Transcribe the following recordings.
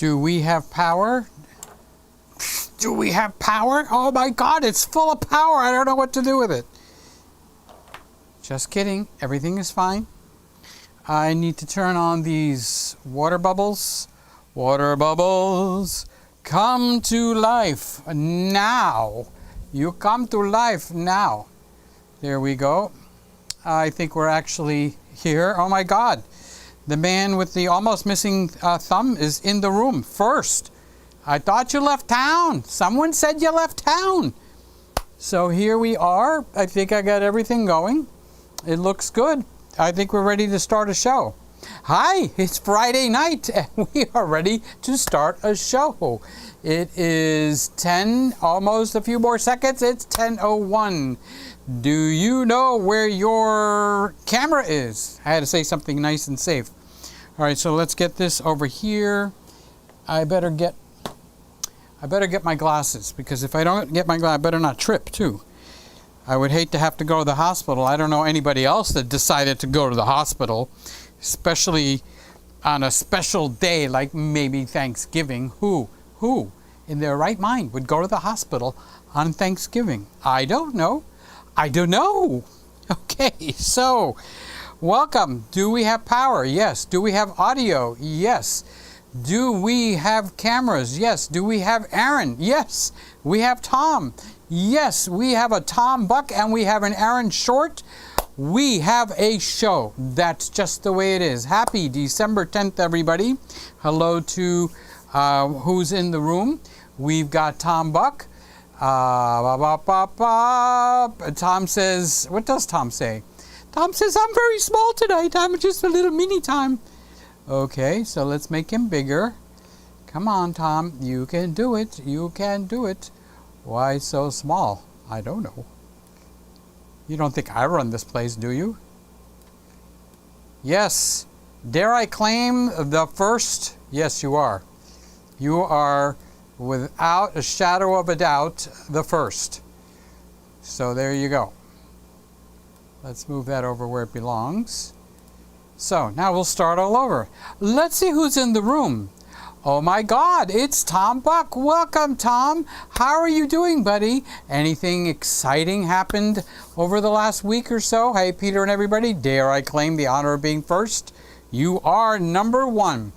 Do we have power? Do we have power? Oh my God, it's full of power. I don't know what to do with it. Just kidding. Everything is fine. I need to turn on these water bubbles. Water bubbles, come to life now. You come to life now. There we go. I think we're actually here. Oh my God. The man with the almost missing thumb is in the room first. I thought you left town. Someone said you left town. So here we are. I think I got everything going. It looks good. I think we're ready to start a show. Hi, it's Friday night and we are ready to start a show. It is 10, almost a few more seconds. It's 10:01. Do you know where your camera is? I had to say something nice and safe. All right, so let's get this over here. I better get my glasses, because if I don't get my glasses, I better not trip too. I would hate to have to go to the hospital. I don't know anybody else that decided to go to the hospital, especially on a special day like maybe Thanksgiving. Who in their right mind would go to the hospital on Thanksgiving? I don't know. Okay, so welcome. Do we have power? Yes. Do we have audio? Yes. Do we have cameras? Yes. Do we have Aaron? Yes. We have Tom. Yes. We have a Tom Buck and we have an Aaron Short. We have a show. That's just the way it is. Happy December 10th, everybody. Hello to who's in the room. We've got Tom Buck. Tom says, what does Tom say? Tom says, I'm very small tonight. I'm just a little mini Tom. Okay, so let's make him bigger. Come on, Tom. You can do it. You can do it. Why so small? I don't know. You don't think I run this place, do you? Yes. Dare I claim the first? Yes, you are. You are, without a shadow of a doubt, the first. So there you go. Let's move that over where it belongs. So now we'll start all over. Let's see who's in the room. Oh my God, it's Tom Buck. Welcome, Tom. How are you doing, buddy? Anything exciting happened over the last week or so? Hey, Peter and everybody, dare I claim the honor of being first? You are number one.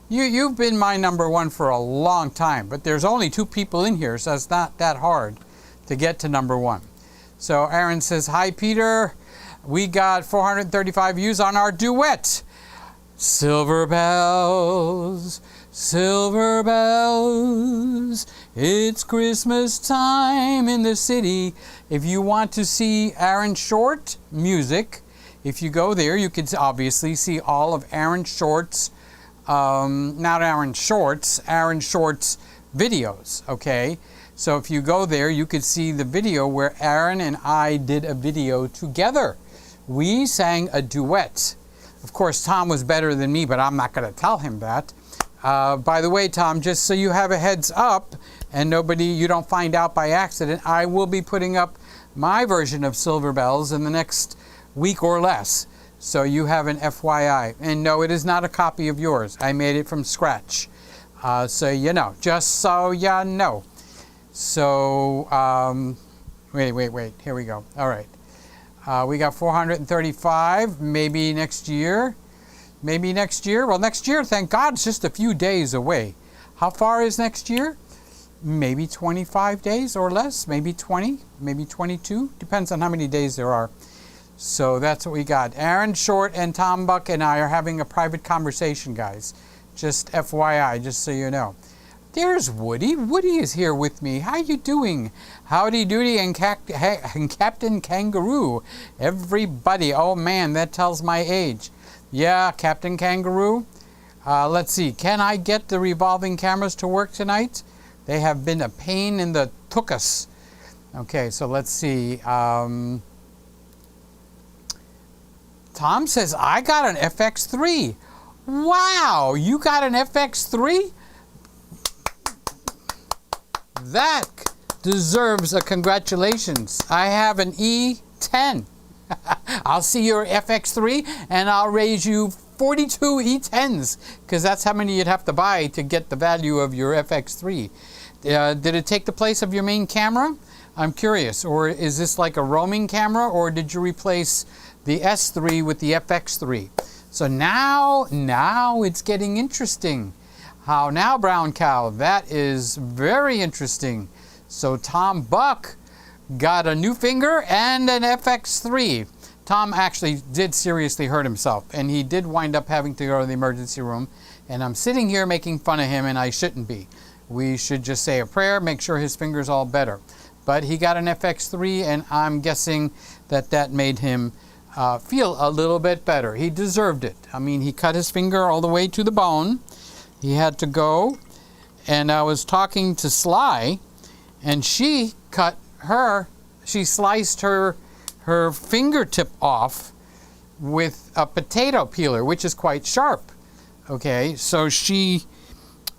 You've been my number one for a long time, but there's only 2 people in here, so it's not that hard to get to number one. So Aaron says, hi, Peter. We got 435 views on our duet. Silver bells, silver bells, it's Christmas time in the city. If you want to see Aaron Short music, if you go there, you can obviously see all of Aaron Short's, not Aaron Short's, Aaron Short's videos, okay? So if you go there, you could see the video where Aaron and I did a video together. We sang a duet. Of course, Tom was better than me, but I'm not going to tell him that. By the way, Tom, just so you have a heads up and you don't find out by accident, I will be putting up my version of Silver Bells in the next week or less. So you have an FYI. And no, it is not a copy of yours. I made it from scratch. So you know, just so you know. So, wait, here we go. All right. We got 435, maybe next year. Maybe next year. Well, next year, thank God, it's just a few days away. How far is next year? Maybe 25 days or less, maybe 20, maybe 22. Depends on how many days there are. So that's what we got. Aaron Short and Tom Buck and I are having a private conversation, guys. Just FYI, just so you know. There's Woody. Woody is here with me. How you doing? Howdy doody and Captain Kangaroo. Everybody. Oh man, that tells my age. Yeah, Captain Kangaroo. Let's see. Can I get the revolving cameras to work tonight? They have been a pain in the tuchus. Okay, so let's see. Tom says, I got an FX3. Wow, you got an FX3? That deserves a congratulations. I have an E10. I'll see your FX3 and I'll raise you 42 E10s, because that's how many you'd have to buy to get the value of your FX3. Did it take the place of your main camera? I'm curious. Or is this like a roaming camera, or did you replace the S3 with the FX3? So now it's getting interesting. How now, Brown Cow? That is very interesting. So Tom Buck got a new finger and an FX3. Tom actually did seriously hurt himself, and he did wind up having to go to the emergency room. And I'm sitting here making fun of him, and I shouldn't be. We should just say a prayer, make sure his finger's all better. But he got an FX3, and I'm guessing that made him feel a little bit better. He deserved it. I mean, he cut his finger all the way to the bone. He had to go, and I was talking to Sly, and she sliced her fingertip off with a potato peeler, which is quite sharp. Okay, so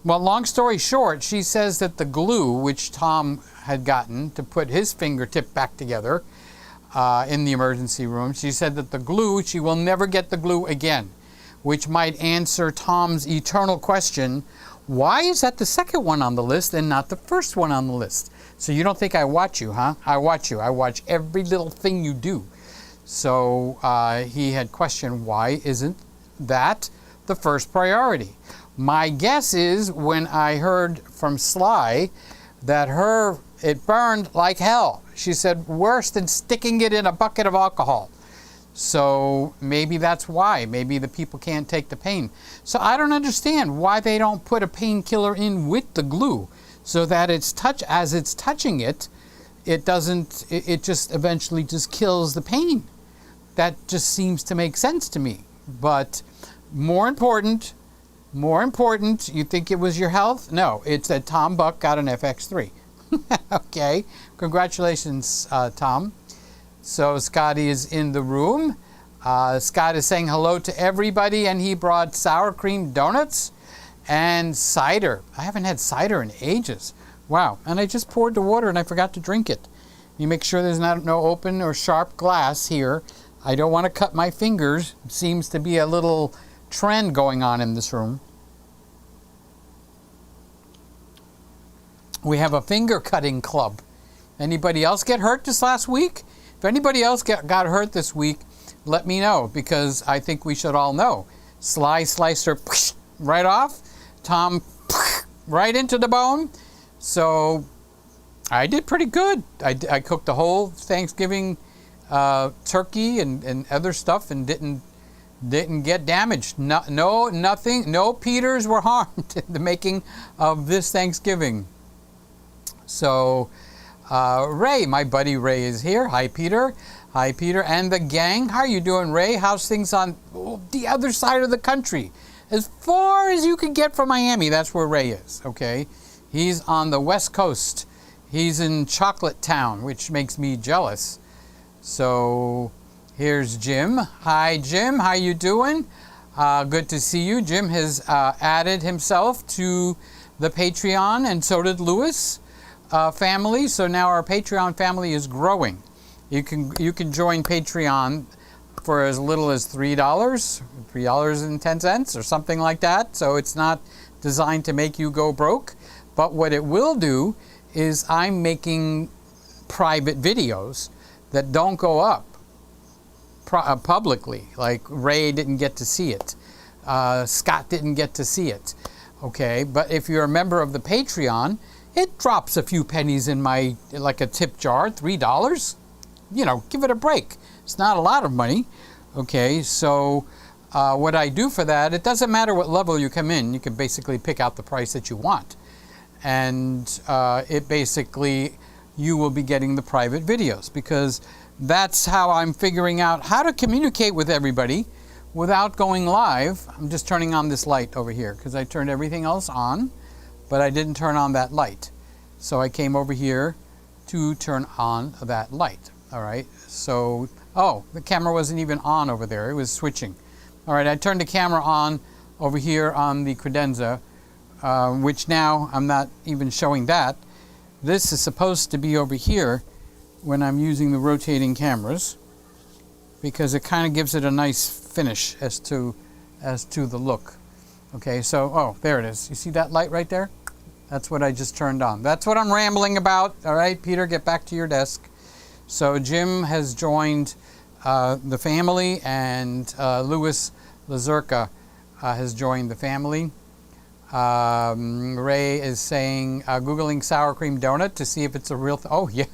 well, long story short, she says that the glue, which Tom had gotten to put his fingertip back together in the emergency room, she said that the glue, she will never get the glue again, which might answer Tom's eternal question, why is that the second one on the list and not the first one on the list? So you don't think I watch you, huh? I watch you. I watch every little thing you do. So he had questioned, why isn't that the first priority? My guess is when I heard from Sly that it burned like hell. She said worse than sticking it in a bucket of alcohol. So maybe that's why. Maybe the people can't take the pain. So I don't understand why they don't put a painkiller in with the glue, so that as it's touching it, it just eventually just kills the pain. That just seems to make sense to me. But more important, you think it was your health? No, it's that Tom Buck got an FX3. Okay, congratulations, Tom. So Scotty is in the room. Scott is saying hello to everybody, and he brought sour cream donuts and cider. I haven't had cider in ages. Wow, and I just poured the water and I forgot to drink it. You make sure there's no open or sharp glass here. I don't want to cut my fingers. It seems to be a little trend going on in this room. We have a finger cutting club. Anybody else get hurt this last week? If anybody else got hurt this week, let me know, because I think we should all know. Sly sliced her right off. Tom right into the bone. So I did pretty good. I cooked the whole Thanksgiving turkey and other stuff, and didn't get damaged. Nothing. No Peters were harmed in the making of this Thanksgiving. So Ray, my buddy Ray, is here. Hi, Peter. Hi, Peter and the gang. How are you doing, Ray? How's things on the other side of the country? As far as you can get from Miami, that's where Ray is, okay? He's on the West Coast. He's in Chocolate Town, which makes me jealous. So here's Jim. Hi, Jim. How you doing? Good to see you. Jim has added himself to the Patreon, and so did Lewis family. So now our Patreon family is growing. You can join Patreon for as little as $3.10 or something like that. So it's not designed to make you go broke. But what it will do is I'm making private videos that don't go up publicly. Like Ray didn't get to see it. Scott didn't get to see it. Okay, but if you're a member of the Patreon, it drops a few pennies in my, like a tip jar, $3. You know, give it a break. It's not a lot of money. Okay, so what I do for that, it doesn't matter what level you come in. You can basically pick out the price that you want. And it basically, you will be getting the private videos, because that's how I'm figuring out how to communicate with everybody without going live. I'm just turning on this light over here because I turned everything else on, but I didn't turn on that light. So I came over here to turn on that light. All right, so, oh, the camera wasn't even on over there. It was switching. All right, I turned the camera on over here on the credenza, which now I'm not even showing that. This is supposed to be over here when I'm using the rotating cameras, because it kind of gives it a nice finish as to as to the look. Okay, so, oh, there it is. You see that light right there? That's what I just turned on. That's what I'm rambling about. All right, Peter, get back to your desk. So Jim has joined the family, and Louis Lazurka has joined the family. Ray is saying, Googling sour cream donut to see if it's a real oh, yeah.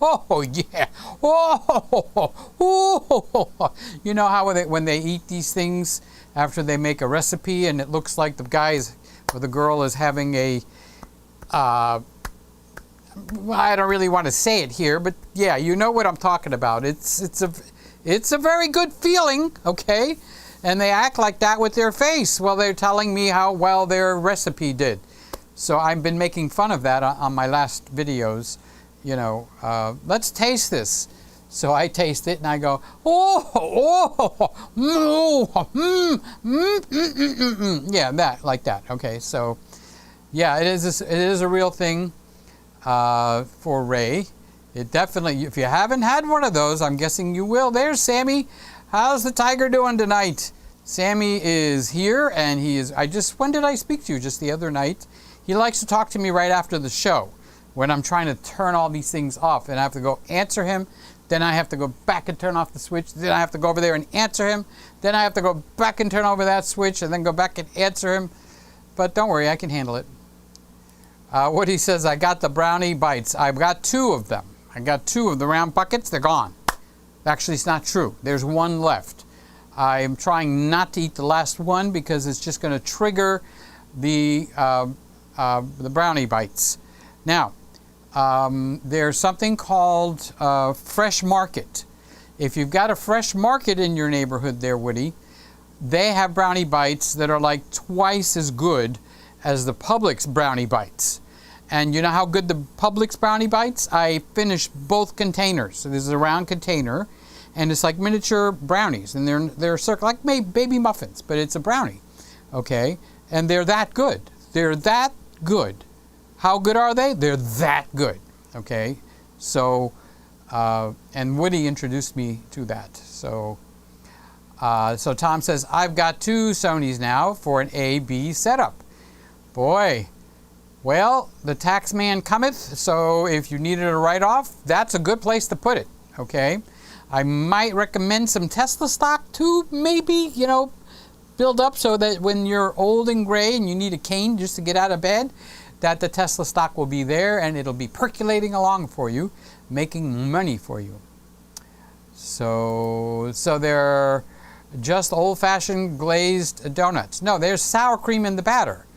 Oh, yeah. Oh. You know how when they eat these things after they make a recipe and it looks like the guy is, or the girl is having a, I don't really want to say it here, but yeah, you know what I'm talking about. It's a very good feeling, okay? And they act like that with their face while they're telling me how well their recipe did. So I've been making fun of that on my last videos. You know, let's taste this. So I taste it and I go, yeah, that, like that. Okay, so yeah, it is a real thing for Ray. It definitely, if you haven't had one of those, I'm guessing you will. There's Sammy. How's the tiger doing tonight? Sammy is here, and he is, when did I speak to you? Just the other night. He likes to talk to me right after the show when I'm trying to turn all these things off, and I have to go answer him. Then I have to go back and turn off the switch. Then I have to go over there and answer him. Then I have to go back and turn over that switch, and then go back and answer him. But don't worry, I can handle it. Woody says, I got the brownie bites. I've got 2 of them. I got 2 of the round buckets. They're gone. Actually, it's not true. There's 1 left. I'm trying not to eat the last one because it's just going to trigger the brownie bites. Now, there's something called Fresh Market. If you've got a Fresh Market in your neighborhood there, Woody, they have brownie bites that are like twice as good as the Publix brownie bites. And you know how good the Publix brownie bites? I finished both containers. So this is a round container, and it's like miniature brownies, and they're circle like baby muffins, but it's a brownie, okay? And they're that good. They're that good. How good are they? They're that good, okay? So, and Woody introduced me to that. So, so Tom says, I've got 2 Sonys now for an A-B setup. Boy. Well, the tax man cometh, so if you needed a write-off, that's a good place to put it, okay? I might recommend some Tesla stock too, maybe, you know, build up so that when you're old and gray and you need a cane just to get out of bed, that the Tesla stock will be there and it'll be percolating along for you, making money for you. So they're just old-fashioned glazed donuts. No, there's sour cream in the batter.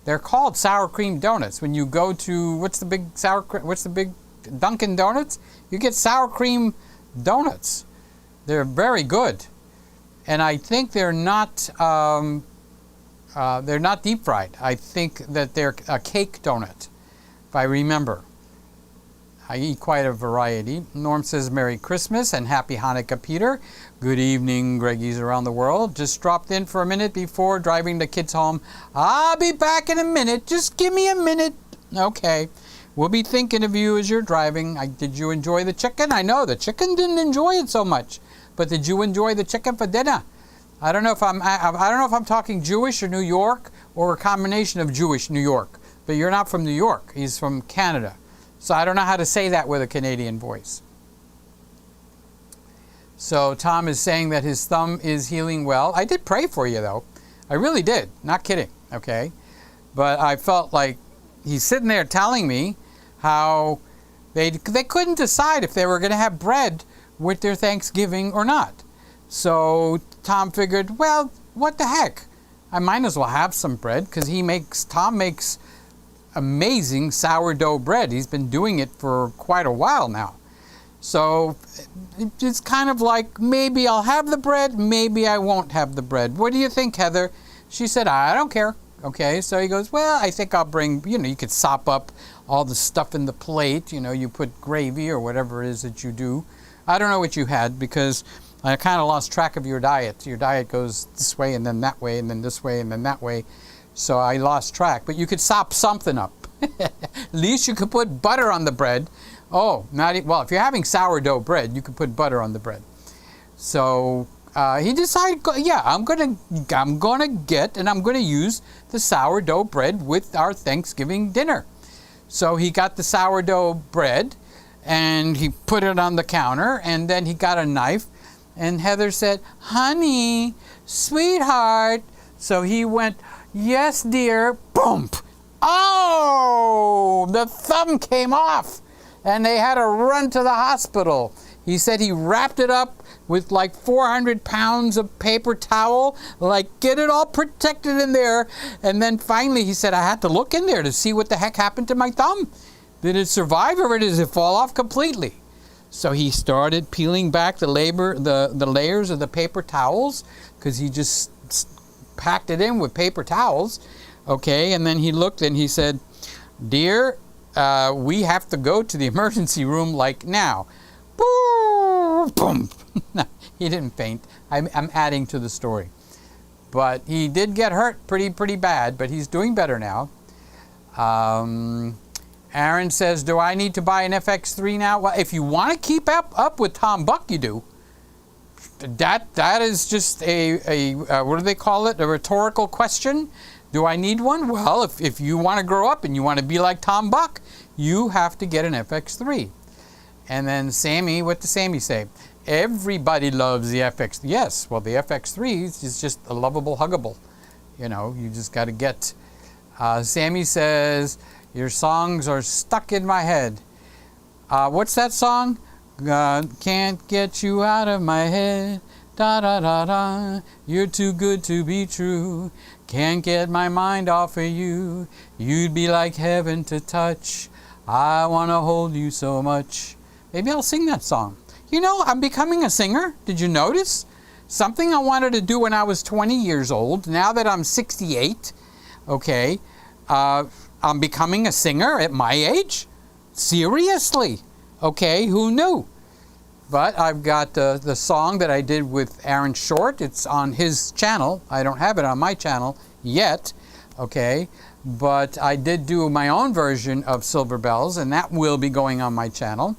They're called sour cream donuts. When you go to, what's the big Dunkin' Donuts? You get sour cream donuts. They're very good. And I think they're not deep fried. I think that they're a cake donut, if I remember. I eat quite a variety. Norm says Merry Christmas and Happy Hanukkah, Peter. Good evening, Greggies around the world. Just dropped in for a minute before driving the kids home. I'll be back in a minute. Just give me a minute. Okay. We'll be thinking of you as you're driving. Did you enjoy the chicken? I know the chicken didn't enjoy it so much. But did you enjoy the chicken for dinner? I don't know if I'm talking Jewish or New York or a combination of Jewish New York. But you're not from New York. He's from Canada. So I don't know how to say that with a Canadian voice. So Tom is saying that his thumb is healing well. I did pray for you, though. I really did. Not kidding, okay? But I felt like he's sitting there telling me how they couldn't decide if they were going to have bread with their Thanksgiving or not. So Tom figured, well, what the heck? I might as well have some bread because Tom makes amazing sourdough bread. He's been doing it for quite a while now. So it's kind of like, maybe I'll have the bread, maybe I won't have the bread. What do you think, Heather? She said, I don't care. Okay, so he goes, well, I think I'll bring, you could sop up all the stuff in the plate. You put gravy or whatever it is that you do. I don't know what you had because I kind of lost track of your diet. Your diet goes this way and then that way and then this way and then that way. So I lost track, but you could sop something up. At least you could put butter on the bread. Oh, well, if you're having sourdough bread, you could put butter on the bread. So he decided, yeah, I'm gonna get and I'm gonna use the sourdough bread with our Thanksgiving dinner. So he got the sourdough bread and he put it on the counter, and then he got a knife, and Heather said, "Honey, sweetheart." So he went, "Yes, dear." Boom! Oh, the thumb came off, and they had to run to the hospital. He said he wrapped it up with like 400 pounds of paper towel, like get it all protected in there. And then finally he said, I had to look in there to see what the heck happened to my thumb. Did it survive, or did it fall off completely? So he started peeling back the layers of the paper towels, because he just packed it in with paper towels. Okay, and then he looked and he said, "Dear, we have to go to the emergency room like now." Boom! He didn't faint. I'm adding to the story. But he did get hurt pretty bad, but he's doing better now. Aaron says, do I need to buy an FX3 now? Well, if you want to keep up with Tom Buck, you do. That is just a what do they call it? A rhetorical question. Do I need one? Well, if you want to grow up and you want to be like Tom Buck, you have to get an FX3. And then Sammy, what does Sammy say? Everybody loves the FX. Yes, well, the FX3 is just a lovable, huggable. You know, you just got to get. Sammy says, your songs are stuck in my head. What's that song? Can't get you out of my head. Da da da da. You're too good to be true. Can't get my mind off of you. You'd be like heaven to touch. I want to hold you so much. Maybe I'll sing that song. You know, I'm becoming a singer. Did you notice? Something I wanted to do when I was 20 years old. Now that I'm 68, okay, I'm becoming a singer at my age? Seriously? Okay, who knew? But I've got the song that I did with Aaron Short. It's on his channel. I don't have it on my channel yet, okay? But I did do my own version of Silver Bells, and that will be going on my channel.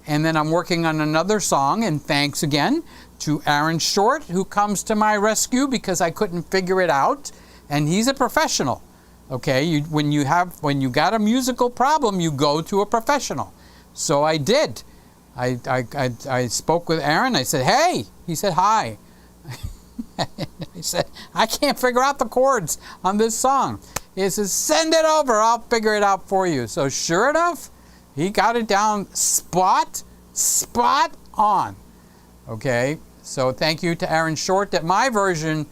And then I'm working on another song, and thanks again to Aaron Short, who comes to my rescue because I couldn't figure it out. And he's a professional, okay? When you got a musical problem, you go to a professional. So I did. I spoke with Aaron. I said, hey. He said, hi. I said, I can't figure out the chords on this song. He says, send it over. I'll figure it out for you. So sure enough, he got it down spot on. Okay, so thank you to Aaron Short. That my version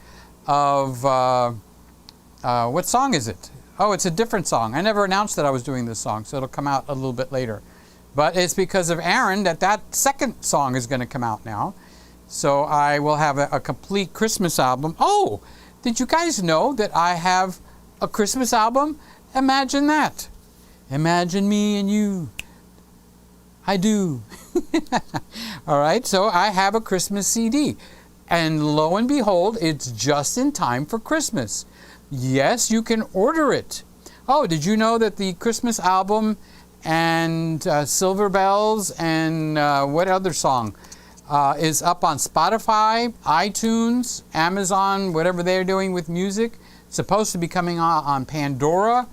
of, what song is it? Oh, it's a different song. I never announced that I was doing this song, so it'll come out a little bit later. But it's because of Aaron that second song is going to come out now. So I will have a complete Christmas album. Oh, did you guys know that I have a Christmas album? Imagine that. Imagine me and you. I do. All right, so I have a Christmas CD. And lo and behold, it's just in time for Christmas. Yes, you can order it. Oh, did you know that the Christmas album and Silver Bells and what other song is up on Spotify, iTunes, Amazon, whatever they're doing with music? It's supposed to be coming on Pandora,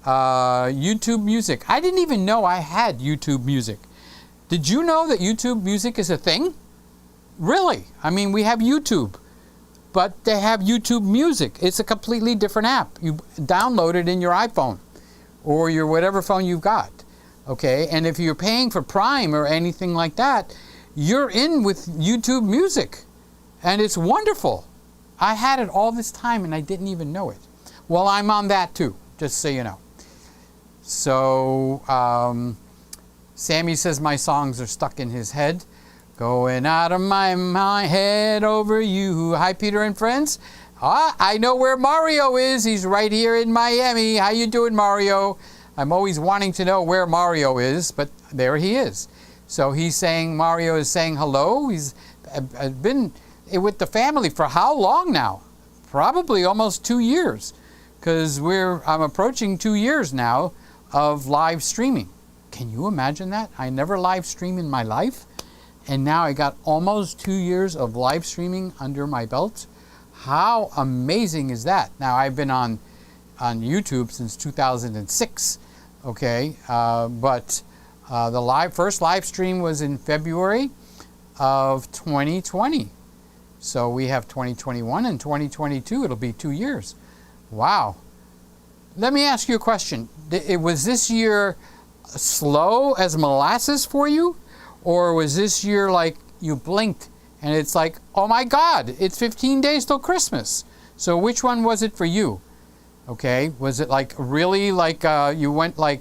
YouTube Music. I didn't even know I had YouTube Music. Did you know that YouTube Music is a thing? Really? I mean, we have YouTube, but they have YouTube Music. It's a completely different app. You download it in your iPhone or your whatever phone you've got. Okay, and if you're paying for Prime or anything like that, you're in with YouTube Music, and it's wonderful. I had it all this time and I didn't even know it. Well, I'm on that too, just so you know. So, Sammy says my songs are stuck in his head. Going out of my head over you. Hi, Peter and friends. I know where Mario is. He's right here in Miami. How you doing, Mario? I'm always wanting to know where Mario is, but there he is. So he's saying, Mario is saying hello. He's been with the family for how long now? Probably almost 2 years, because I'm approaching 2 years now of live streaming. Can you imagine that? I never live streamed in my life, and now I got almost 2 years of live streaming under my belt. How amazing is that? Now, I've been on YouTube since 2006, okay, but the first live stream was in February of 2020. So we have 2021 and 2022. It'll be 2 years. Wow. Let me ask you a question. Was this year slow as molasses for you? Or was this year like you blinked and it's like, oh my God, it's 15 days till Christmas? So which one was it for you? Okay, was it like really like you went like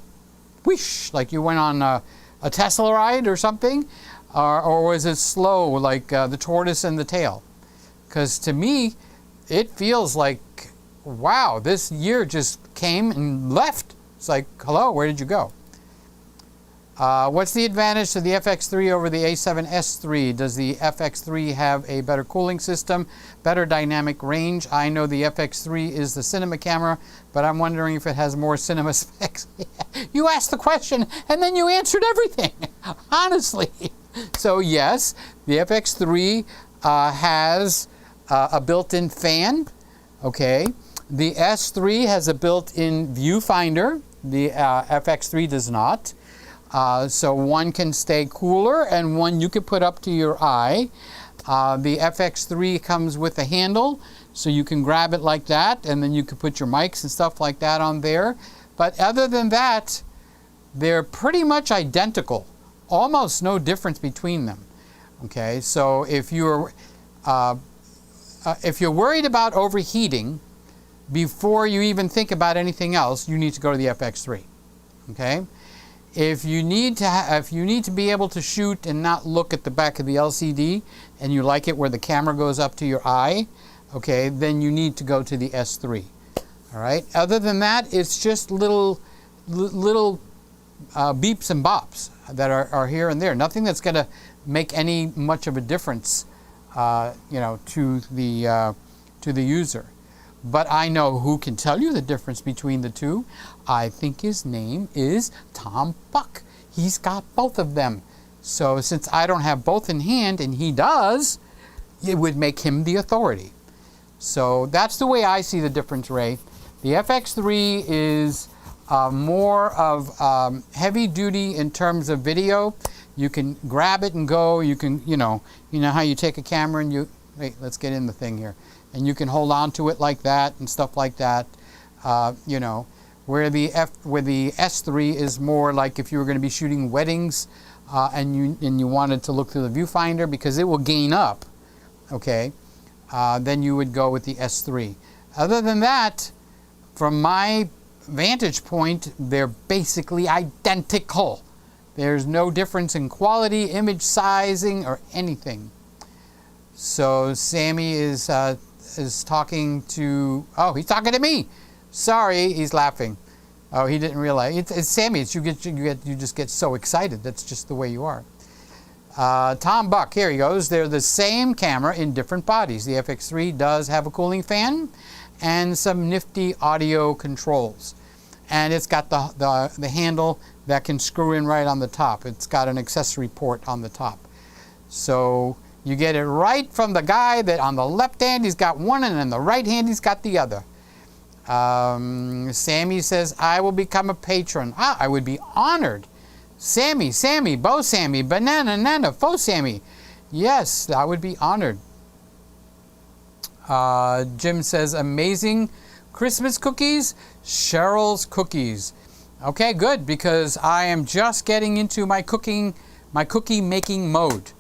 whoosh, like you went on a Tesla ride or something? Or was it slow like the tortoise and the tail? Because to me, it feels like, wow, this year just came and left. It's like, hello, where did you go? What's the advantage to the FX3 over the A7 III? Does the FX3 have a better cooling system, better dynamic range? I know the FX3 is the cinema camera, but I'm wondering if it has more cinema specs. You asked the question, and then you answered everything, honestly. So yes, the FX3 has a built-in fan, okay? The S3 has a built-in viewfinder. The FX3 does not. So one can stay cooler and one you can put up to your eye. The FX3 comes with a handle, so you can grab it like that, and then you can put your mics and stuff like that on there. But other than that, they're pretty much identical. Almost no difference between them. Okay, so if you're worried about overheating before you even think about anything else, you need to go to the FX3. Okay. If you need to be able to shoot and not look at the back of the LCD, and you like it where the camera goes up to your eye, okay, then you need to go to the S3. All right. Other than that, it's just little beeps and bops that are here and there. Nothing that's going to make any much of a difference, you know, to the user. But I know who can tell you the difference between the two. I think his name is Tom Buck. He's got both of them. So since I don't have both in hand and he does, it would make him the authority. So that's the way I see the difference, Ray. The FX3 is more of heavy duty in terms of video. You can grab it and go. You can, you know how you take a camera and you, wait, let's get in the thing here. And you can hold on to it like that and stuff like that, you know, where the S3 is more like if you were going to be shooting weddings and you wanted to look through the viewfinder, because it will gain up, okay, then you would go with the S3. Other than that, from my vantage point, they're basically identical. There's no difference in quality, image sizing, or anything. So Sammy is talking to, oh, he's talking to me. Sorry, he's laughing. Oh, he didn't realize. It's Sammy. You just get so excited. That's just the way you are. Tom Buck, here he goes. They're the same camera in different bodies. The FX3 does have a cooling fan and some nifty audio controls. And it's got the handle that can screw in right on the top. It's got an accessory port on the top. So you get it right from the guy that on the left hand he's got one and on the right hand he's got the other. Sammy says, I will become a patron. Ah, I would be honored. Sammy, Bo Sammy, Banana, Nana, Faux Sammy. Yes, I would be honored. Jim says, amazing Christmas cookies, Cheryl's Cookies. Okay, good, because I am just getting into my cookie making mode.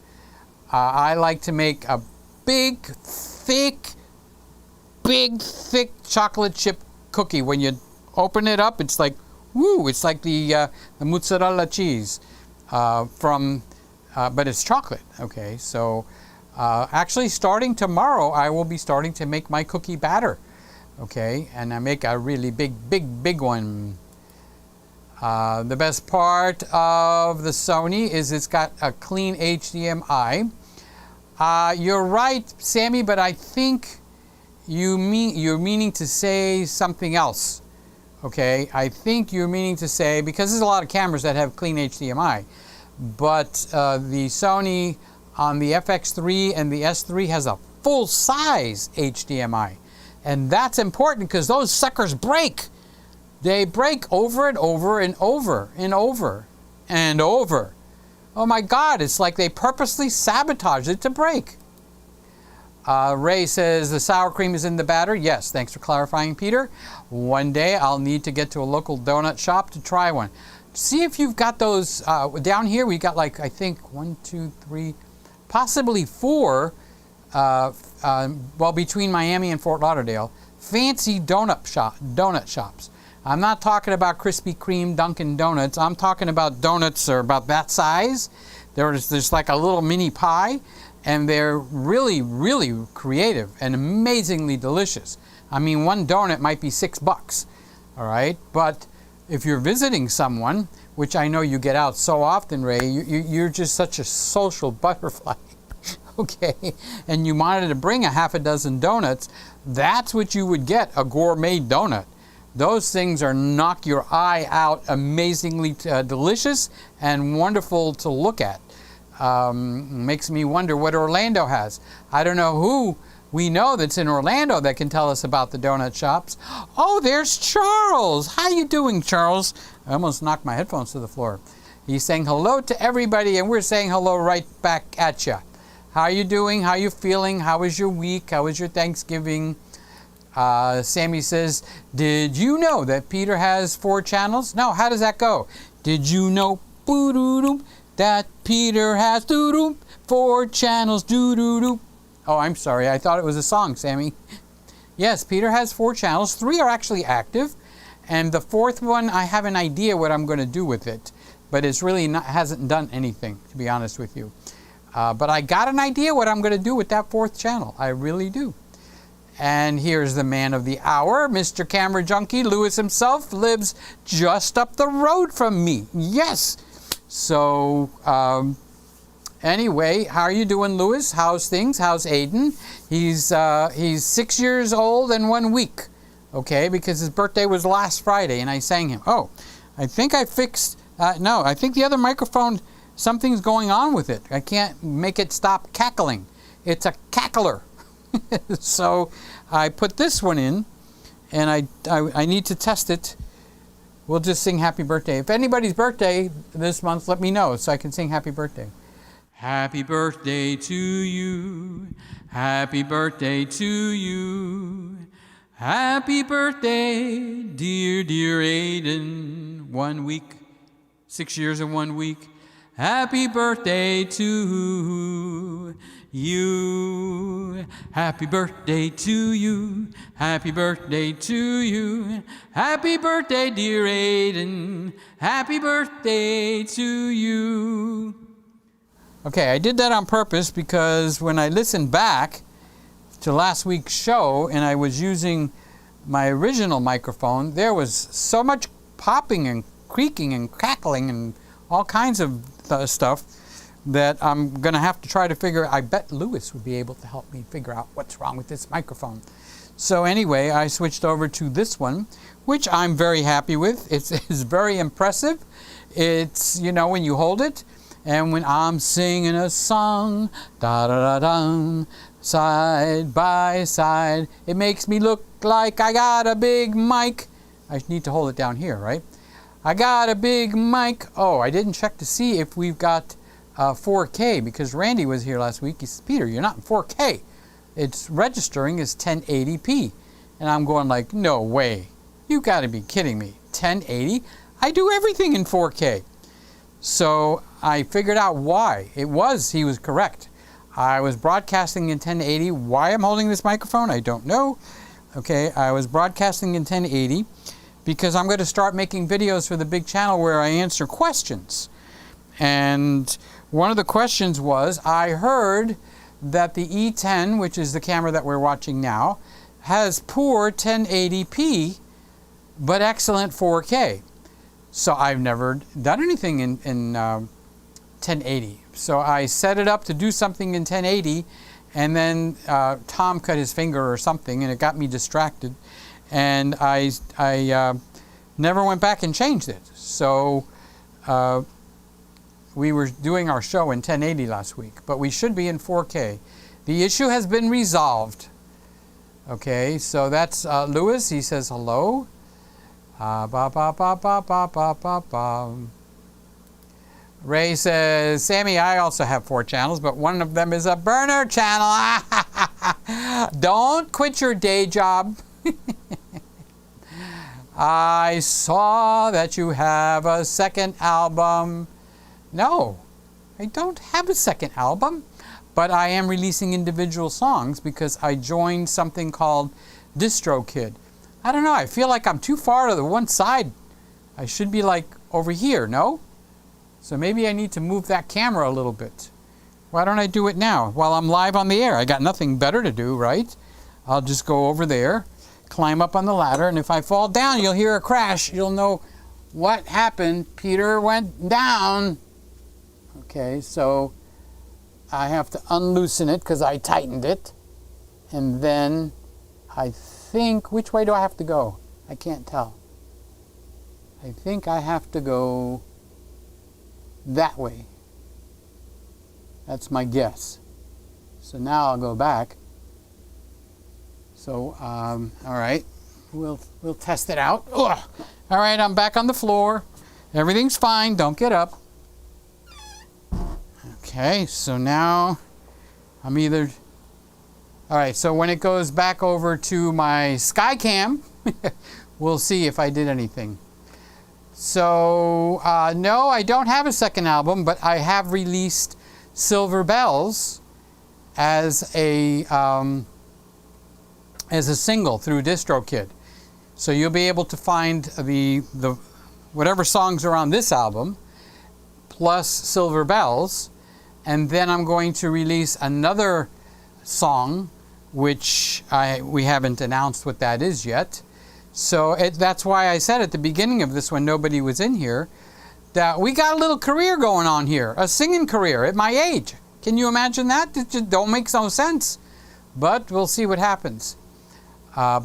I like to make a big, thick chocolate chip cookie. When you open it up, it's like, woo! It's like the mozzarella cheese but it's chocolate. Okay, so actually, starting tomorrow, I will be starting to make my cookie batter. Okay, and I make a really big one. The best part of the Sony is it's got a clean HDMI. You're right, Sammy, but I think you're meaning to say something else. Okay, I think you're meaning to say, because there's a lot of cameras that have clean HDMI, but the Sony on the FX3 and the S3 has a full-size HDMI. And that's important because those suckers break. They break over and over and over and over and over. Oh my God, it's like they purposely sabotage it to break. Ray says the sour cream is in the batter. Yes, thanks for clarifying, Peter. One day I'll need to get to a local donut shop to try one. See if you've got those. Down here we got like, I think 1, 2, 3, possibly 4, well, between Miami and Fort Lauderdale, fancy donut shops. I'm not talking about Krispy Kreme Dunkin' Donuts. I'm talking about donuts that are about that size. There's like a little mini pie, and they're really, really creative and amazingly delicious. I mean, one donut might be $6, all right? But if you're visiting someone, which I know you get out so often, Ray, you're just such a social butterfly, okay? And you wanted to bring a half a dozen donuts, that's what you would get, a gourmet donut. Those things are knock your eye out, amazingly delicious and wonderful to look at. Makes me wonder what Orlando has. I don't know who we know that's in Orlando that can tell us about the donut shops. Oh, there's Charles. How you doing, Charles? I almost knocked my headphones to the floor. He's saying hello to everybody, and we're saying hello right back at you. How you doing? How you feeling? How was your week? How was your Thanksgiving? Sammy says, did you know that Peter has 4 channels? No, how does that go? Did you know that Peter has 4 channels? Oh, I'm sorry. I thought it was a song, Sammy. Yes, Peter has 4 channels. 3 are actually active. And the 4th one, I have an idea what I'm going to do with it. But it's really hasn't done anything, to be honest with you. But I got an idea what I'm going to do with that 4th channel. I really do. And here's the man of the hour, Mr. Camera Junkie. Lewis himself lives just up the road from me. Yes. So, anyway, how are you doing, Lewis? How's things? How's Aiden? He's 6 years old and 1 week. Okay, because his birthday was last Friday, and I sang him. Oh, I think I fixed... no, I think the other microphone, something's going on with it. I can't make it stop cackling. It's a cackler. So I put this one in, and I need to test it. We'll just sing happy birthday. If anybody's birthday this month, let me know so I can sing happy birthday. Happy birthday to you. Happy birthday to you. Happy birthday, dear, dear Aiden. 1 week, 6 years and 1 week. Happy birthday to you. Happy birthday to you. Happy birthday to you. Happy birthday, dear Aiden. Happy birthday to you. Okay, I did that on purpose because when I listened back to last week's show and I was using my original microphone, there was so much popping and creaking and crackling and all kinds of stuff that I'm going to have to try to figure. I bet Lewis would be able to help me figure out what's wrong with this microphone. So anyway, I switched over to this one, which I'm very happy with. It's very impressive. It's, you know, when you hold it, and when I'm singing a song, da-da-da-dum, side by side, it makes me look like I got a big mic. I need to hold it down here, right? I got a big mic. Oh, I didn't check to see if we've got 4K, because Randy was here last week. He said, Peter, you're not in 4K. It's registering as 1080p. And I'm going like, no way. You got to be kidding me. 1080? I do everything in 4K. So I figured out why. He was correct. I was broadcasting in 1080. Why I'm holding this microphone, I don't know. Okay, I was broadcasting in 1080 because I'm going to start making videos for the big channel where I answer questions. And one of the questions was, I heard that the E10, which is the camera that we're watching now, has poor 1080p, but excellent 4K. So I've never done anything in 1080. So I set it up to do something in 1080, and then Tom cut his finger or something, and it got me distracted. And I never went back and changed it. So we were doing our show in 1080 last week, but we should be in 4K. The issue has been resolved. Okay, so that's Lewis. He says hello. Ray says, Sammy, I also have 4 channels, but one of them is a burner channel. Don't quit your day job. I saw that you have a second album. No, I don't have a second album, but I am releasing individual songs because I joined something called DistroKid. I don't know, I feel like I'm too far to the one side. I should be like over here, no? So maybe I need to move that camera a little bit. Why don't I do it now while I'm live on the air? I got nothing better to do, right? I'll just go over there, climb up on the ladder, and if I fall down, you'll hear a crash. You'll know what happened. Peter went down. Okay, so I have to unloosen it because I tightened it. And then I think, which way do I have to go? I can't tell. I think I have to go that way. That's my guess. So now I'll go back. So, all right, we'll test it out. Ugh. All right, I'm back on the floor. Everything's fine. Don't get up. Okay, so now I'm either. All right, so when it goes back over to my Skycam, we'll see if I did anything. So, no, I don't have a second album, but I have released Silver Bells as a single through DistroKid. So you'll be able to find the whatever songs are on this album, plus Silver Bells, and then I'm going to release another song, which we haven't announced what that is yet. So that's why I said at the beginning of this when nobody was in here, that we got a little career going on here, a singing career at my age. Can you imagine that? It just don't make no sense. But we'll see what happens. Who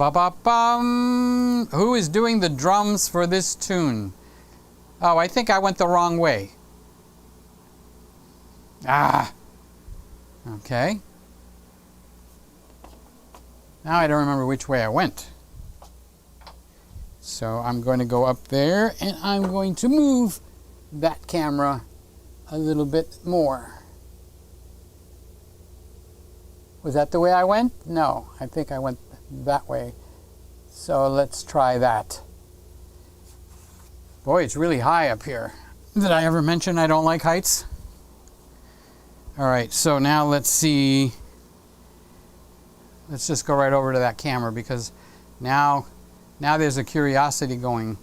is doing the drums for this tune? Oh, I think I went the wrong way. Okay. Now I don't remember which way I went. So I'm going to go up there and I'm going to move that camera a little bit more. Was that the way I went? No, I think I went that way. So let's try that. Boy, it's really high up here. Did I ever mention I don't like heights? All right, so now let's see. Let's just go right over to that camera because now there's a curiosity going.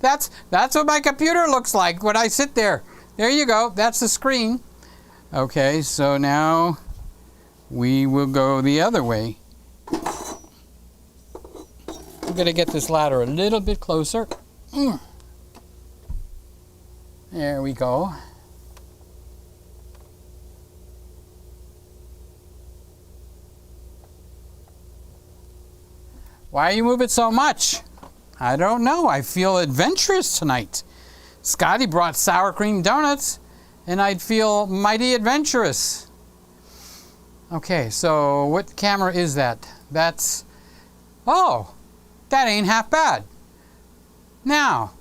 That's what my computer looks like when I sit there. There you go. That's the screen. Okay, so now we will go the other way. I'm going to get this ladder a little bit closer. There we go. Why you move it so much? I don't know. I feel adventurous tonight. Scotty brought sour cream donuts, and I'd feel mighty adventurous. Okay, so what camera is that? That's, oh, that ain't half bad. Now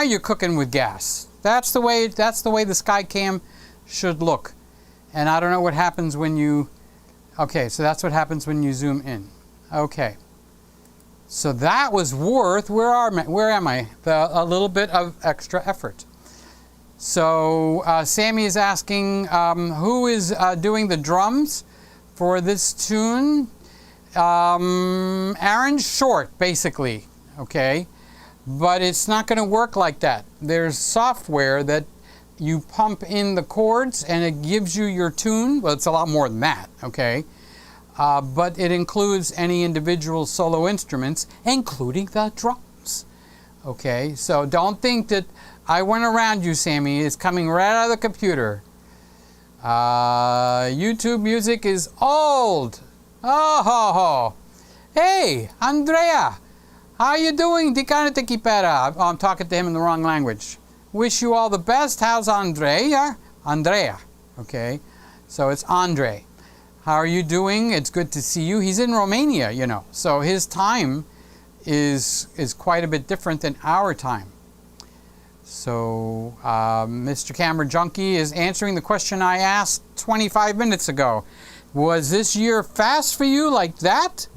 you're cooking with gas. That's the way the Skycam should look. And I don't know what happens when you, okay, so that's what happens when you zoom in. Okay. So that was worth, where am I? A little bit of extra effort. So Sammy is asking who is doing the drums for this tune. Aaron Short, basically, okay? But it's not going to work like that. There's software that you pump in the chords and it gives you your tune. Well, it's a lot more than that, okay? But it includes any individual solo instruments, including the drums. Okay, so don't think that I went around you, Sammy. It's coming right out of the computer. YouTube music is old. Oh, ho, ho. Hey, Andrea, how you doing? Di ka na te kipera? Oh, I'm talking to him in the wrong language. Wish you all the best. How's Andrea? Andrea. Okay. So it's Andre. How are you doing? It's good to see you. He's in Romania, you know. So his time is quite a bit different than our time. So Mr. Camera Junkie is answering the question I asked 25 minutes ago. Was this year fast for you like that?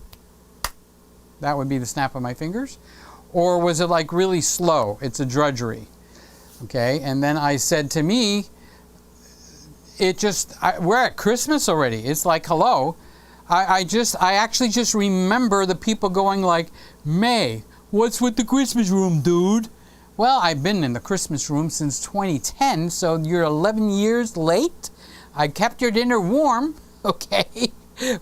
That would be the snap of my fingers. Or was it like really slow? It's a drudgery. Okay, and then I said to me, we're at Christmas already. It's like, hello. I actually just remember the people going like, May, what's with the Christmas room, dude? Well, I've been in the Christmas room since 2010, so you're 11 years late. I kept your dinner warm, okay,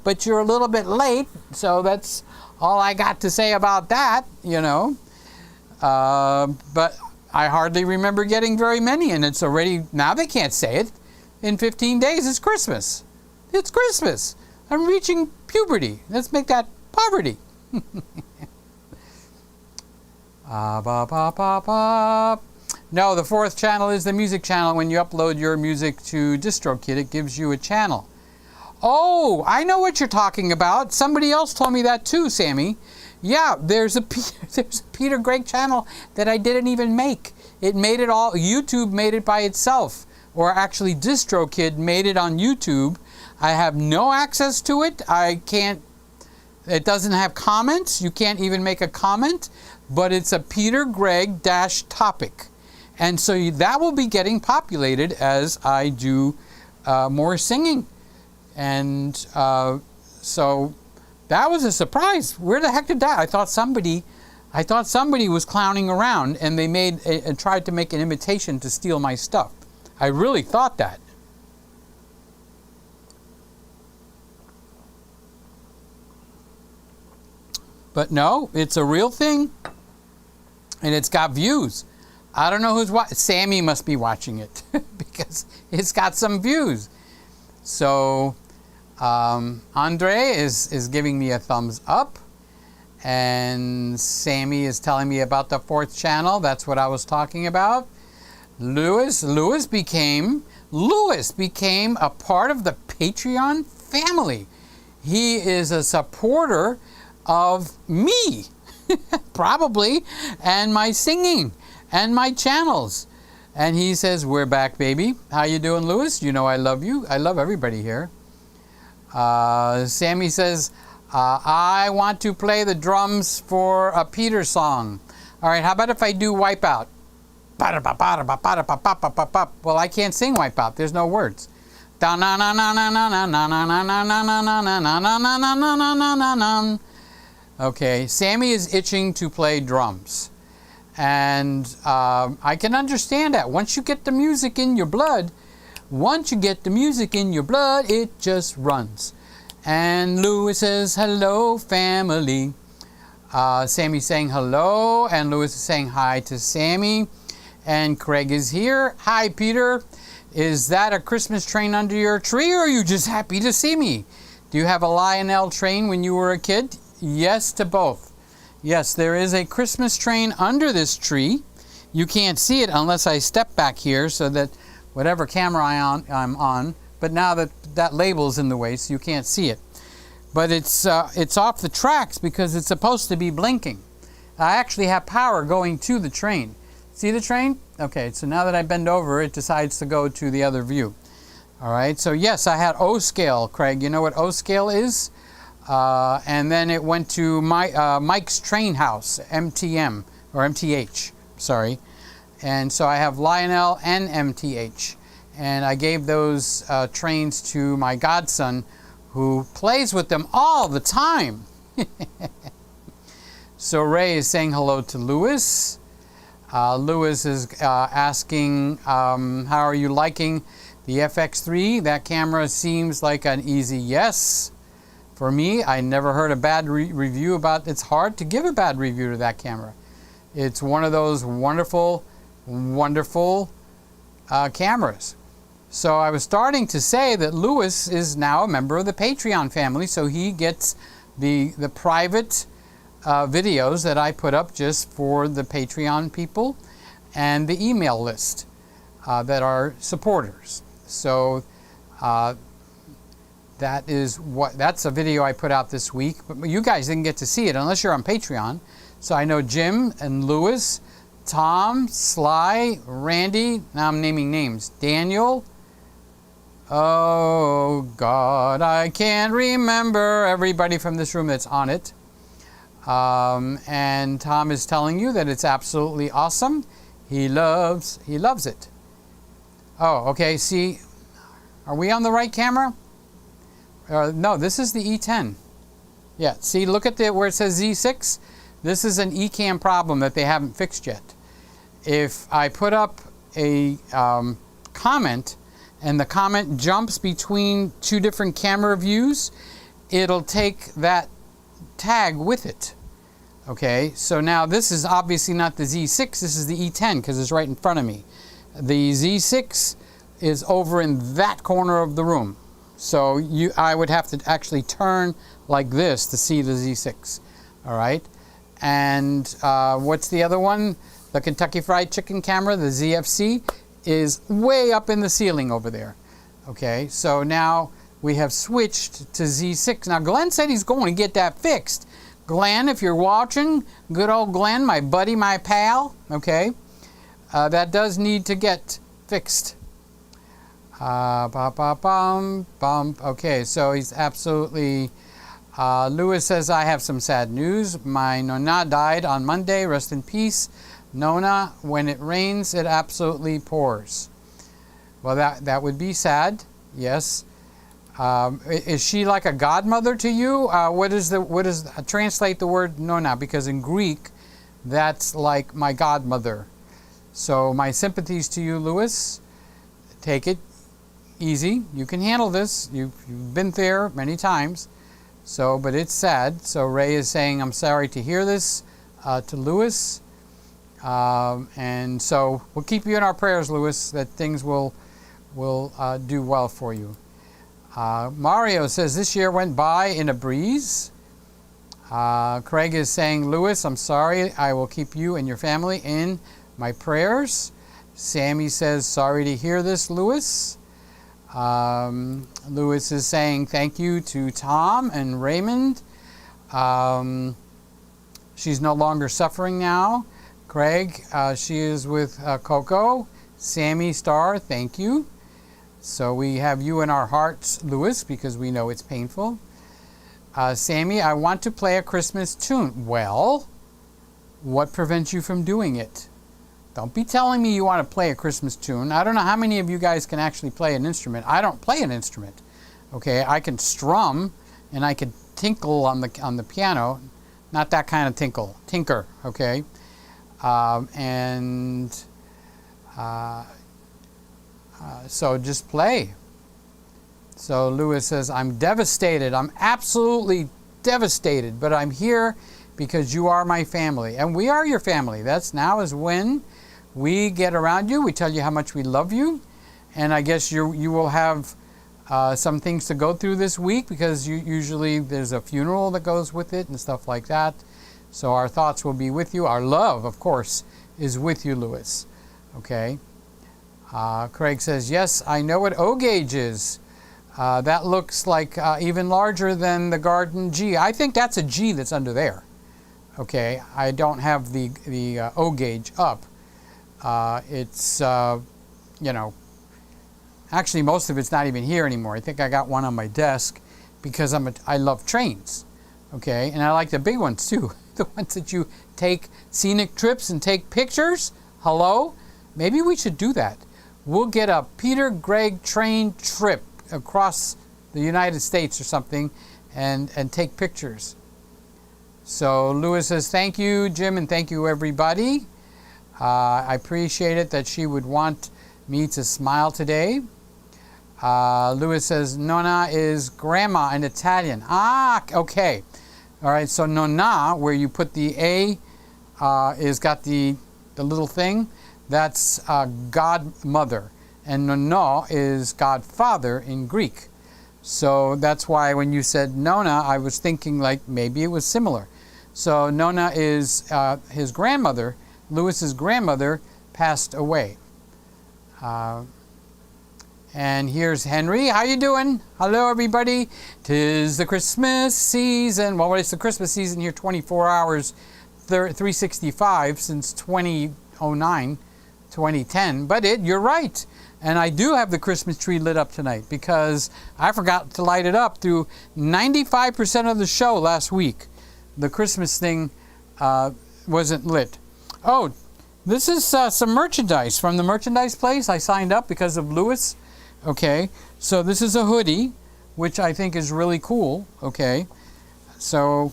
but you're a little bit late, so that's all I got to say about that, you know. But I hardly remember getting very many, and it's already, now they can't say it. In 15 days, it's Christmas. It's Christmas. I'm reaching puberty. Let's make that poverty. No, the fourth channel is the music channel. When you upload your music to DistroKid, it gives you a channel. Oh, I know what you're talking about. Somebody else told me that too, Sammy. Yeah, there's a Peter Gregg channel that I didn't even make. It made it all, YouTube made it by itself. Or actually DistroKid made it on YouTube. I have no access to it. I can't, it doesn't have comments. You can't even make a comment. But it's a Peter Gregg topic. And so that will be getting populated as I do more singing. And so that was a surprise. Where the heck did that? I thought somebody was clowning around and they tried to make an imitation to steal my stuff. I really thought that. But no, it's a real thing. And it's got views. I don't know who's watching. Sammy must be watching it because it's got some views. So Andre is giving me a thumbs up. And Sammy is telling me about the fourth channel. That's what I was talking about. Lewis became a part of the Patreon family. He is a supporter of me. Probably, and my singing, and my channels. And he says, we're back, baby. How you doing, Lewis? You know I love you. I love everybody here. Sammy says, I want to play the drums for a Peter song. All right, how about if I do Wipeout? Well, I can't sing Wipeout. There's no words. Okay, Sammy is itching to play drums. And I can understand that. Once you get the music in your blood, it just runs. And Lewis says, hello, family. Sammy's saying hello, and Lewis is saying hi to Sammy. And Craig is here. Hi, Peter. Is that a Christmas train under your tree, or are you just happy to see me? Do you have a Lionel train when you were a kid? Yes to both. Yes, there is a Christmas train under this tree. You can't see it unless I step back here so that whatever camera I'm on, but now that label's in the way, so you can't see it. But it's off the tracks because it's supposed to be blinking. I actually have power going to the train. See the train? Okay, so now that I bend over, it decides to go to the other view. All right, so yes, I had O-scale, Craig. You know what O-scale is? And then it went to Mike's Train House, MTM, or MTH, sorry. And so I have Lionel and MTH. And I gave those trains to my godson, who plays with them all the time. So Ray is saying hello to Lewis. Lewis is asking, how are you liking the FX3? That camera seems like an easy yes. For me, I never heard a bad review about it. It's hard to give a bad review to that camera. It's one of those wonderful, wonderful cameras. So I was starting to say that Lewis is now a member of the Patreon family, so he gets the private videos that I put up just for the Patreon people. and the email list that are supporters. So that's a video I put out this week, but you guys didn't get to see it unless you're on Patreon. So I know Jim and Lewis, Tom, Sly, Randy, now I'm naming names, Daniel, oh God, I can't remember everybody from this room that's on it. And Tom is telling you that it's absolutely awesome. He loves it. Oh, okay, see, are we on the right camera? No, this is the E10. Yeah, see, look at where it says Z6. This is an eCam problem that they haven't fixed yet. If I put up a comment and the comment jumps between two different camera views, it'll take that tag with it. Okay, so now this is obviously not the Z6, this is the E10 because it's right in front of me. The Z6 is over in that corner of the room. So I would have to actually turn like this to see the Z6. All right, and what's the other one? The Kentucky Fried Chicken camera, the ZFC, is way up in the ceiling over there. Okay, so now we have switched to Z6. Now Glenn said he's going to get that fixed. Glenn, if you're watching, good old Glenn, my buddy, my pal, okay, that does need to get fixed. Okay, so he's absolutely... Lewis says, I have some sad news. My Nonna died on Monday. Rest in peace. Nonna, when it rains, it absolutely pours. Well, that would be sad, yes. Is she like a godmother to you? Translate the word Nonna, because in Greek, that's like my godmother. So my sympathies to you, Lewis. Take it easy. You can handle this. You've been there many times. So, but it's sad. So Ray is saying, I'm sorry to hear this to Lewis. And so we'll keep you in our prayers, Lewis, that things will do well for you. Mario says, this year went by in a breeze. Craig is saying, Lewis, I'm sorry. I will keep you and your family in my prayers. Sammy says, sorry to hear this, Lewis. Lewis is saying thank you to Tom and Raymond. She's no longer suffering now. Craig, she is with Coco. Sammy Star, thank you. So we have you in our hearts, Lewis, because we know it's painful. Sammy, I want to play a Christmas tune. Well, what prevents you from doing it? Don't be telling me you want to play a Christmas tune. I don't know how many of you guys can actually play an instrument. I don't play an instrument. Okay, I can strum and I can tinkle on the piano. Not that kind of tinker, okay? So just play. So Lewis says, I'm devastated. I'm absolutely devastated, but I'm here because you are my family. And we are your family. That's now is when we get around you. We tell you how much we love you. And I guess you will have some things to go through this week because usually there's a funeral that goes with it and stuff like that. So our thoughts will be with you. Our love, of course, is with you, Lewis. Okay. Craig says, yes, I know what O gauge is. That looks like even larger than the Garden G. I think that's a G that's under there. Okay, I don't have the O gauge up. It's, you know, actually most of it's not even here anymore. I think I got one on my desk because I love trains. Okay, and I like the big ones too. The ones that you take scenic trips and take pictures. Hello? Maybe we should do that. We'll get a Peter Gregg train trip across the United States or something and take pictures. So Lewis says, thank you, Jim, and thank you, everybody. I appreciate it that she would want me to smile today. Lewis says, Nonna is grandma in Italian. Ah, okay. All right, so Nonna, where you put the A, is got the little thing. That's godmother. And Nonno is godfather in Greek. So that's why when you said Nonna, I was thinking like maybe it was similar. So Nonna is his grandmother, Lewis's grandmother, passed away. And here's Henry. How you doing? Hello, everybody. 'Tis the Christmas season. Well, it's the Christmas season here, 24 hours, 365 since 2009, 2010. But you're right. And I do have the Christmas tree lit up tonight because I forgot to light it up through 95% of the show last week. The Christmas thing wasn't lit. Oh, this is some merchandise from the merchandise place. I signed up because of Lewis. Okay, so this is a hoodie, which I think is really cool. Okay, so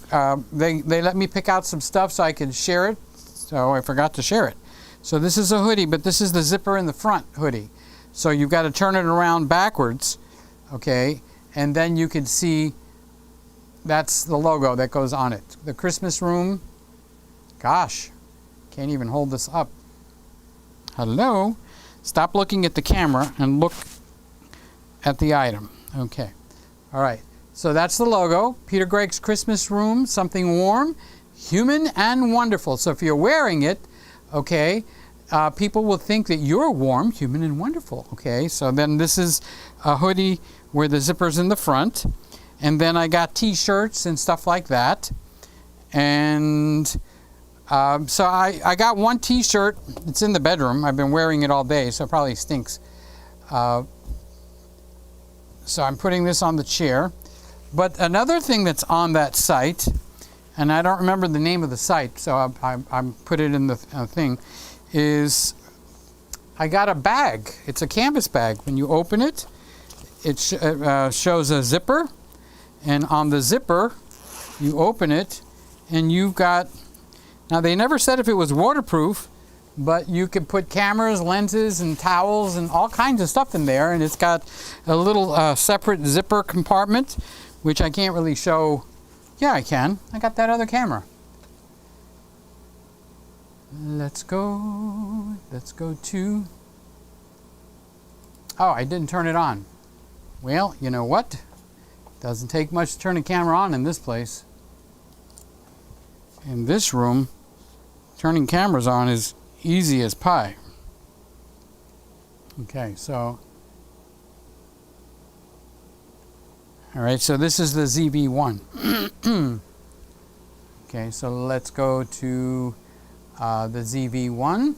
they let me pick out some stuff so I can share it. So I forgot to share it. So this is a hoodie, but this is the zipper in the front hoodie. So you've got to turn it around backwards. Okay, and then you can see that's the logo that goes on it. The Christmas room. Gosh, can't even hold this up. Hello. Stop looking at the camera and look at the item. Okay. All right. So that's the logo. Peter Gregg's Christmas room, something warm, human, and wonderful. So if you're wearing it, okay, people will think that you're warm, human, and wonderful. Okay. So then this is a hoodie where the zipper's in the front. And then I got t-shirts and stuff like that. And so I got one t-shirt. It's in the bedroom. I've been wearing it all day, so it probably stinks. So I'm putting this on the chair. But another thing that's on that site, and I don't remember the name of the site, so I put it in the thing, is I got a bag. It's a canvas bag. When you open it, it shows a zipper. And on the zipper, you open it, and you've got... Now, they never said if it was waterproof, but you could put cameras, lenses, and towels, and all kinds of stuff in there. And it's got a little separate zipper compartment, which I can't really show. Yeah, I can. I got that other camera. Let's go to... Oh, I didn't turn it on. Well, you know what? Doesn't take much to turn the camera on in this place. In this room, turning cameras on is easy as pie. Okay, so... Alright, so this is the ZV-1. Okay, so let's go to the ZV-1.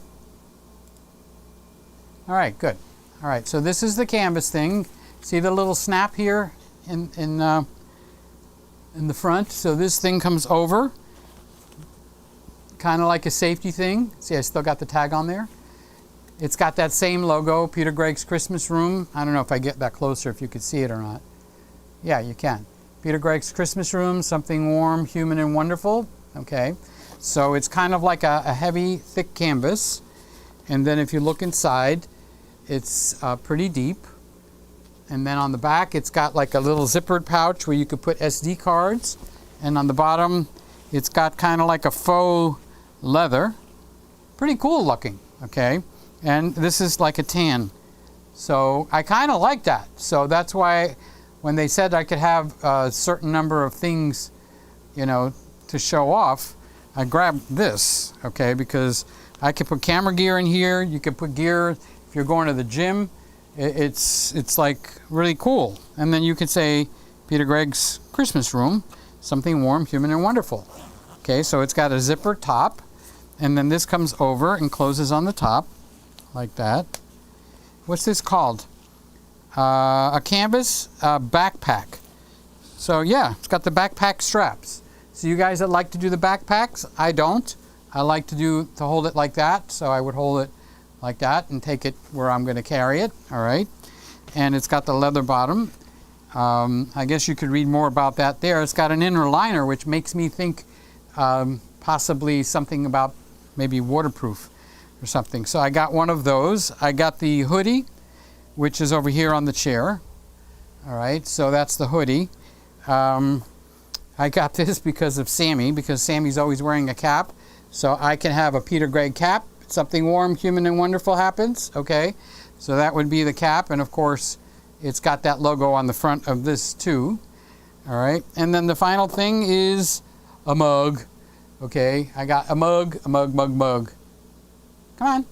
Alright, good. Alright, so this is the canvas thing. See the little snap here in the front? So this thing comes over. Kind of like a safety thing. See, I still got the tag on there. It's got that same logo, Peter Gregg's Christmas room. I don't know if I get that closer, if you could see it or not. Yeah, you can. Peter Gregg's Christmas room, something warm, human, and wonderful. Okay, so it's kind of like a heavy, thick canvas. And then if you look inside, it's pretty deep. And then on the back, it's got like a little zippered pouch where you could put SD cards. And on the bottom, it's got kind of like a faux leather. Pretty cool looking, okay? And this is like a tan. So I kind of like that. So that's why when they said I could have a certain number of things, you know, to show off, I grabbed this, okay? Because I could put camera gear in here. You could put gear if you're going to the gym. It's like really cool. And then you could say Peter Gregg's Christmas room, something warm, human, and wonderful. Okay, so it's got a zipper top, and then this comes over and closes on the top, like that. What's this called? A canvas backpack. So yeah, it's got the backpack straps. So you guys that like to do the backpacks, I don't. I like to hold it like that, so I would hold it like that and take it where I'm going to carry it, all right? And it's got the leather bottom. I guess you could read more about that there. It's got an inner liner, which makes me think possibly something about maybe waterproof or something. So I got one of those. I got the hoodie, which is over here on the chair. All right, so that's the hoodie. I got this because of Sammy, because Sammy's always wearing a cap. So I can have a Peter Gregg cap. Something warm, human, and wonderful happens. Okay, so that would be the cap. And of course, it's got that logo on the front of this too. All right, and then the final thing is a mug. Okay, I got a mug. Come on.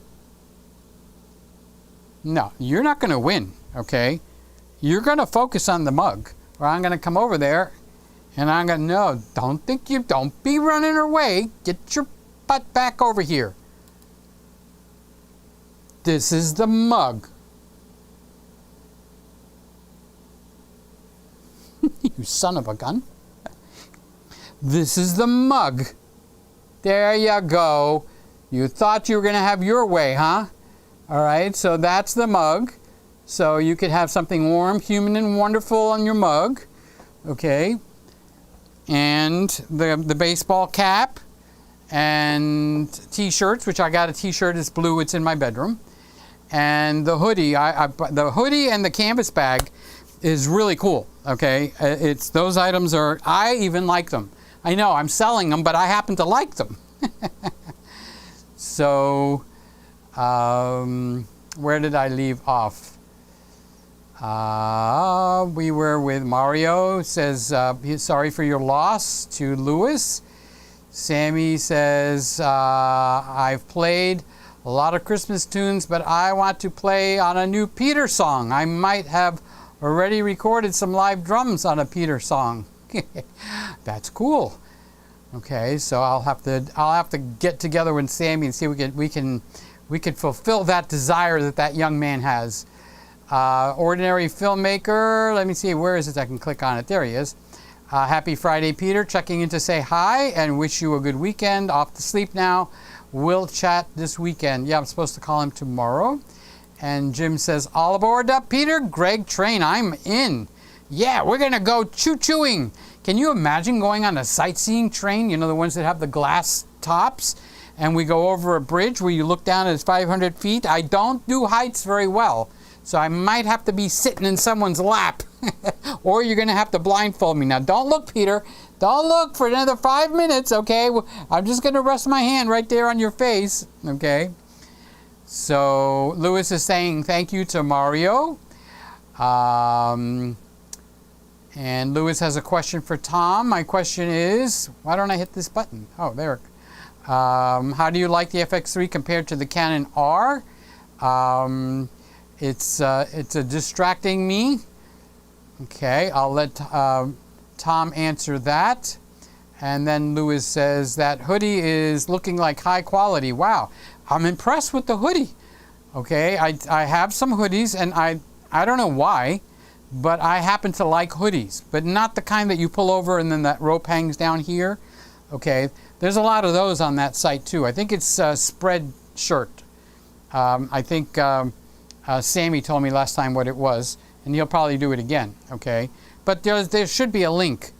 No, you're not going to win, okay? You're going to focus on the mug, or I'm going to come over there, and I'm going to, no, don't be running away. Get your butt back over here. This is the mug. You son of a gun. This is the mug. There you go. You thought you were going to have your way, huh? All right, so that's the mug. So you could have something warm, human, and wonderful on your mug. Okay. And the baseball cap and t-shirts, which I got a t-shirt. It's blue. It's in my bedroom. And the hoodie. The hoodie and the canvas bag is really cool. Okay. It's those items are. I even like them. I know I'm selling them, but I happen to like them. So. Where did I leave off? We were with Mario. Says he's sorry for your loss to Lewis. Sammy says I've played a lot of Christmas tunes, but I want to play on a new Peter song. I might have already recorded some live drums on a Peter song. That's cool. Okay, so I'll have to get together with Sammy and see if we can fulfill that desire that young man has. Ordinary filmmaker. Let me see. Where is it? I can click on it. There he is. Happy Friday, Peter. Checking in to say hi and wish you a good weekend. Off to sleep now. We'll chat this weekend. Yeah, I'm supposed to call him tomorrow. And Jim says, all aboard up, Peter. Gregg train. I'm in. Yeah, we're going to go choo-chooing. Can you imagine going on a sightseeing train? You know, the ones that have the glass tops? And we go over a bridge where you look down at 500 feet. I don't do heights very well, so I might have to be sitting in someone's lap. Or you're going to have to blindfold me. Now, don't look, Peter. Don't look for another 5 minutes, okay? I'm just going to rest my hand right there on your face, okay? So, Lewis is saying thank you to Mario. And Lewis has a question for Tom. My question is, why don't I hit this button? Oh, there. How do you like the FX3 compared to the Canon R? It's distracting me. Okay, I'll let Tom answer that. And then Lewis says that hoodie is looking like high quality. Wow, I'm impressed with the hoodie. Okay, I have some hoodies, and I don't know why, but I happen to like hoodies, but not the kind that you pull over and then that rope hangs down here. Okay. There's a lot of those on that site too. I think it's spread shirt. I think Sammy told me last time what it was, and he'll probably do it again. Okay, but there should be a link.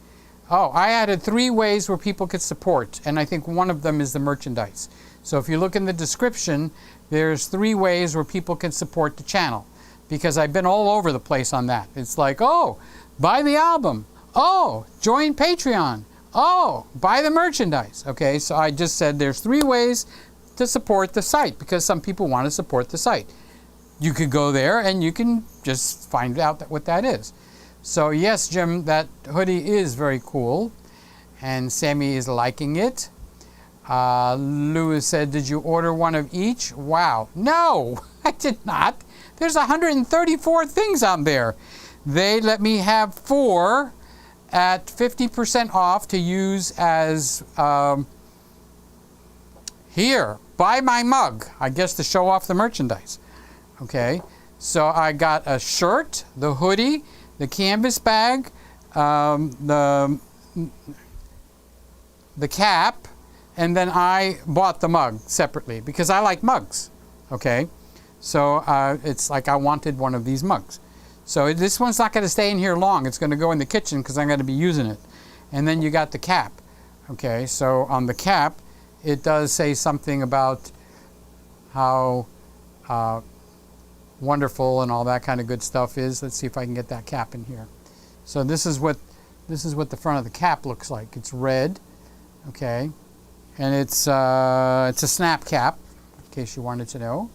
Oh, I added 3 ways where people could support, and I think one of them is the merchandise. So if you look in the description, there's 3 ways where people can support the channel, because I've been all over the place on that. It's like, oh, buy the album. Oh, join Patreon. Oh, buy the merchandise. Okay, so I just said there's 3 ways to support the site because some people want to support the site. You could go there and you can just find out what that is. So yes, Jim, that hoodie is very cool. And Sammy is liking it. Lewis said, did you order one of each? Wow. No, I did not. There's 134 things on there. They let me have 4 at 50% off to use as, here, buy my mug, I guess to show off the merchandise. Okay, so I got a shirt, the hoodie, the canvas bag, the cap, and then I bought the mug separately because I like mugs. Okay, so it's like I wanted one of these mugs. So this one's not going to stay in here long. It's going to go in the kitchen because I'm going to be using it. And then you got the cap. Okay, so on the cap, it does say something about how wonderful and all that kind of good stuff is. Let's see if I can get that cap in here. So this is what the front of the cap looks like. It's red, okay, and it's a snap cap. In case you wanted to know,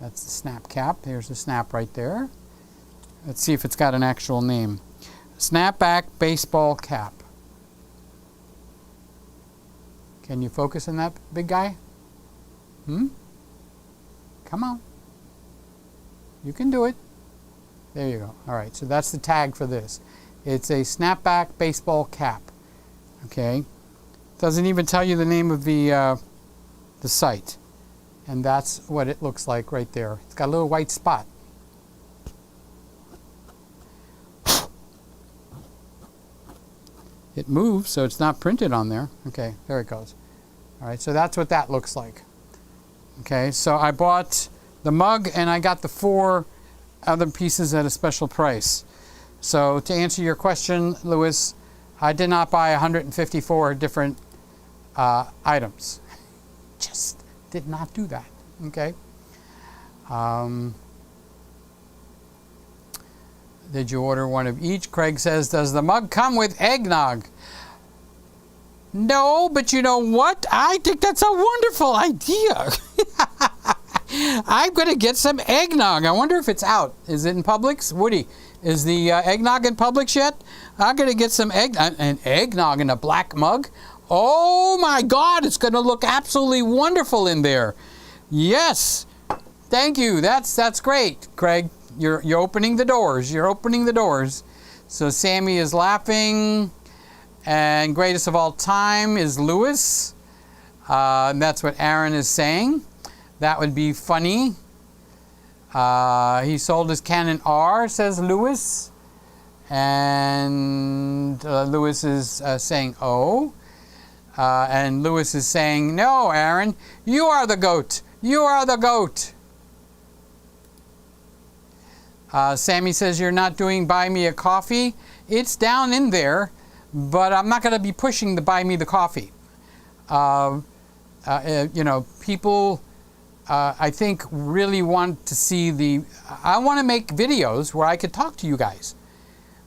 that's the snap cap. There's the snap right there. Let's see if it's got an actual name. Snapback baseball cap. Can you focus on that big guy? Come on. You can do it. There you go. All right, so that's the tag for this. It's a snapback baseball cap. Okay, doesn't even tell you the name of the site, and that's what it looks like right there. It's got a little white spot. It moves, so it's not printed on there. Okay, there it goes. All right, so that's what that looks like. Okay, so I bought the mug and I got the 4 other pieces at a special price. So to answer your question, Lewis, I did not buy 154 different items. Just did not do that. Okay. Did you order one of each? Craig says, does the mug come with eggnog? No, but you know what? I think that's a wonderful idea. I'm going to get some eggnog. I wonder if it's out. Is it in Publix? Woody, is the eggnog in Publix yet? I'm going to get some an eggnog in a black mug. Oh my God, it's going to look absolutely wonderful in there. Yes. Thank you. That's great, Craig. You're opening the doors. You're opening the doors. So Sammy is laughing. And greatest of all time is Lewis. And that's what Aaron is saying. That would be funny. He sold his Canon R, says Lewis. And Lewis is saying, oh. And Lewis is saying, no, Aaron, you are the goat. You are the goat. Sammy says, you're not doing Buy Me a Coffee. It's down in there, but I'm not going to be pushing the Buy Me the Coffee. You know, people, I think, really want to see I want to make videos where I could talk to you guys.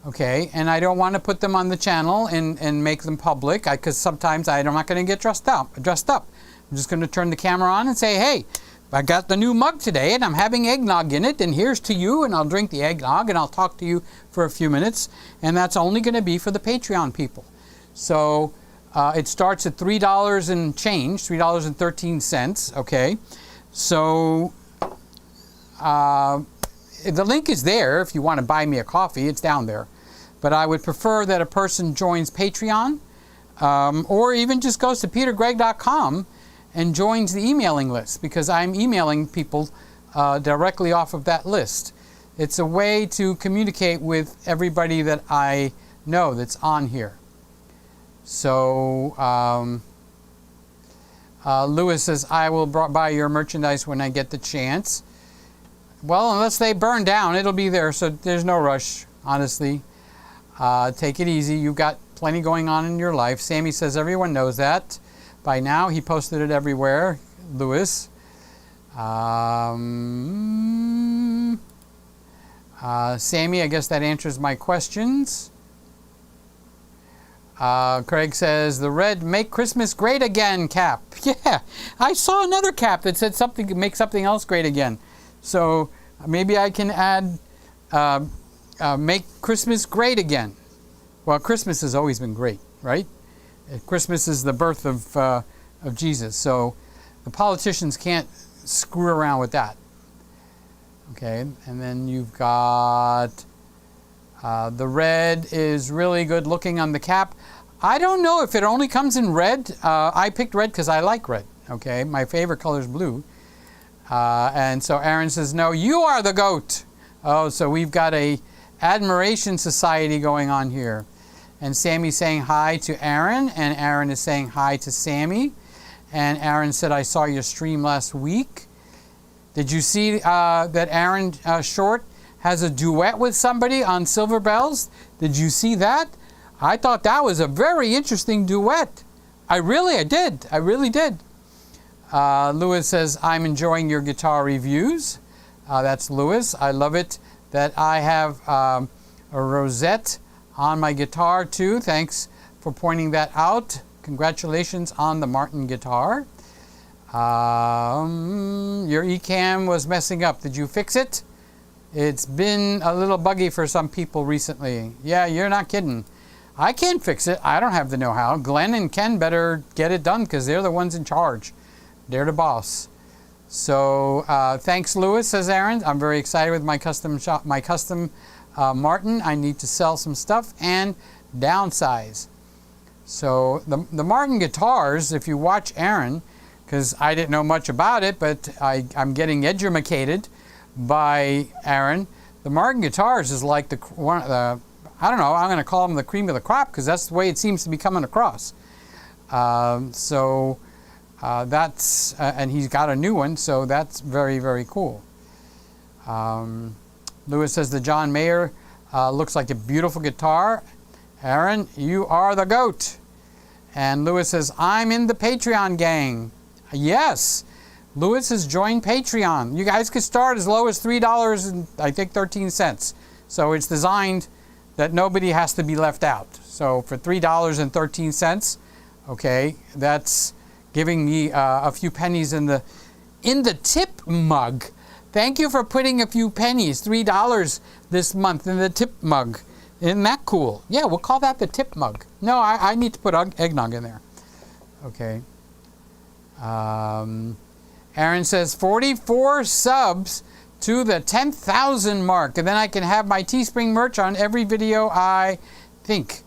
Okay, and I don't want to put them on the channel and make them public, because sometimes I'm not going to get dressed up. I'm just going to turn the camera on and say, hey, I got the new mug today and I'm having eggnog in it, and here's to you, and I'll drink the eggnog and I'll talk to you for a few minutes, and that's only going to be for the Patreon people. So it starts at $3 and change, $3.13, okay? So the link is there if you want to buy me a coffee, it's down there. But I would prefer that a person joins Patreon, or even just goes to petergregg.com and joins the emailing list, because I'm emailing people directly off of that list. It's a way to communicate with everybody that I know that's on here. So Lewis says, I will buy your merchandise when I get the chance. Well, unless they burn down, it'll be there, so there's no rush, honestly. Take it easy. You've got plenty going on in your life. Sammy says everyone knows that by now. He posted it everywhere, Lewis. Sammy, I guess that answers my questions. Craig says, the red Make Christmas Great Again cap. Yeah, I saw another cap that said something, make something else great again. So maybe I can add Make Christmas Great Again. Well, Christmas has always been great, right? Christmas is the birth of Jesus, so the politicians can't screw around with that. Okay, and then you've got the red is really good looking on the cap. I don't know if it only comes in red. I picked red because I like red. Okay, my favorite color is blue. And so Aaron says, no, you are the goat. Oh, so we've got a admiration society going on here. And Sammy's saying hi to Aaron, and Aaron is saying hi to Sammy. And Aaron said, I saw your stream last week. Did you see that Aaron Short has a duet with somebody on Silver Bells? Did you see that? I thought that was a very interesting duet. I did. I really did. Lewis says, I'm enjoying your guitar reviews. That's Lewis. I love it that I have a rosette on my guitar too. Thanks for pointing that out. Congratulations on the Martin guitar. Your eCam was messing up. Did you fix it? It's been a little buggy for some people recently. Yeah, you're not kidding. I can't fix it. I don't have the know-how. Glenn and Ken better get it done because they're the ones in charge. They're the boss. So thanks, Lewis, says Aaron. I'm very excited with my custom shop, my custom Martin. I need to sell some stuff and downsize. So the Martin guitars, if you watch Aaron, because I didn't know much about it, but I'm getting edumacated by Aaron. The Martin guitars is like I don't know, I'm going to call them the cream of the crop, because that's the way it seems to be coming across. That's, and he's got a new one, so that's very, very cool. Lewis says the John Mayer looks like a beautiful guitar. Aaron, you are the GOAT. And Lewis says, I'm in the Patreon gang. Yes, Lewis has joined Patreon. You guys could start as low as $3 and I think 13 cents. So it's designed that nobody has to be left out. So for $3.13, okay, that's giving me a few pennies in the tip mug. Thank you for putting a few pennies, $3 this month in the tip mug. Isn't that cool? Yeah, we'll call that the tip mug. No, I need to put eggnog in there. Okay. Aaron says 44 subs to the 10,000 mark, and then I can have my Teespring merch on every video. I think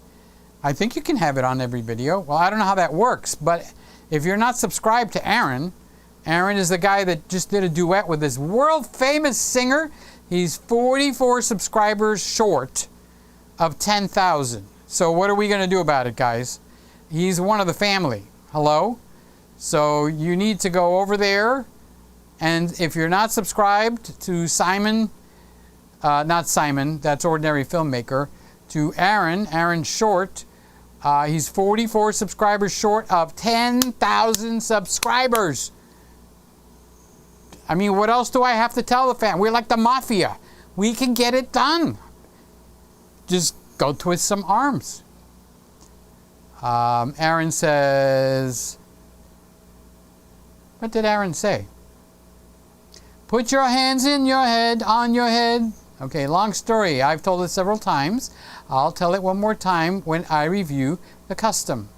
you can have it on every video. Well, I don't know how that works, but if you're not subscribed to Aaron, Aaron is the guy that just did a duet with this world famous singer. He's 44 subscribers short of 10,000. So what are we going to do about it, guys? He's one of the family. Hello? So you need to go over there, and if you're not subscribed to Simon, not Simon, that's Ordinary Filmmaker, to Aaron Short, he's 44 subscribers short of 10,000 subscribers. I mean, what else do I have to tell the fan? We're like the mafia. We can get it done. Just go twist some arms. Aaron says, what did Aaron say? Put your hands in your head, on your head. Okay, long story. I've told it several times. I'll tell it one more time when I review the custom.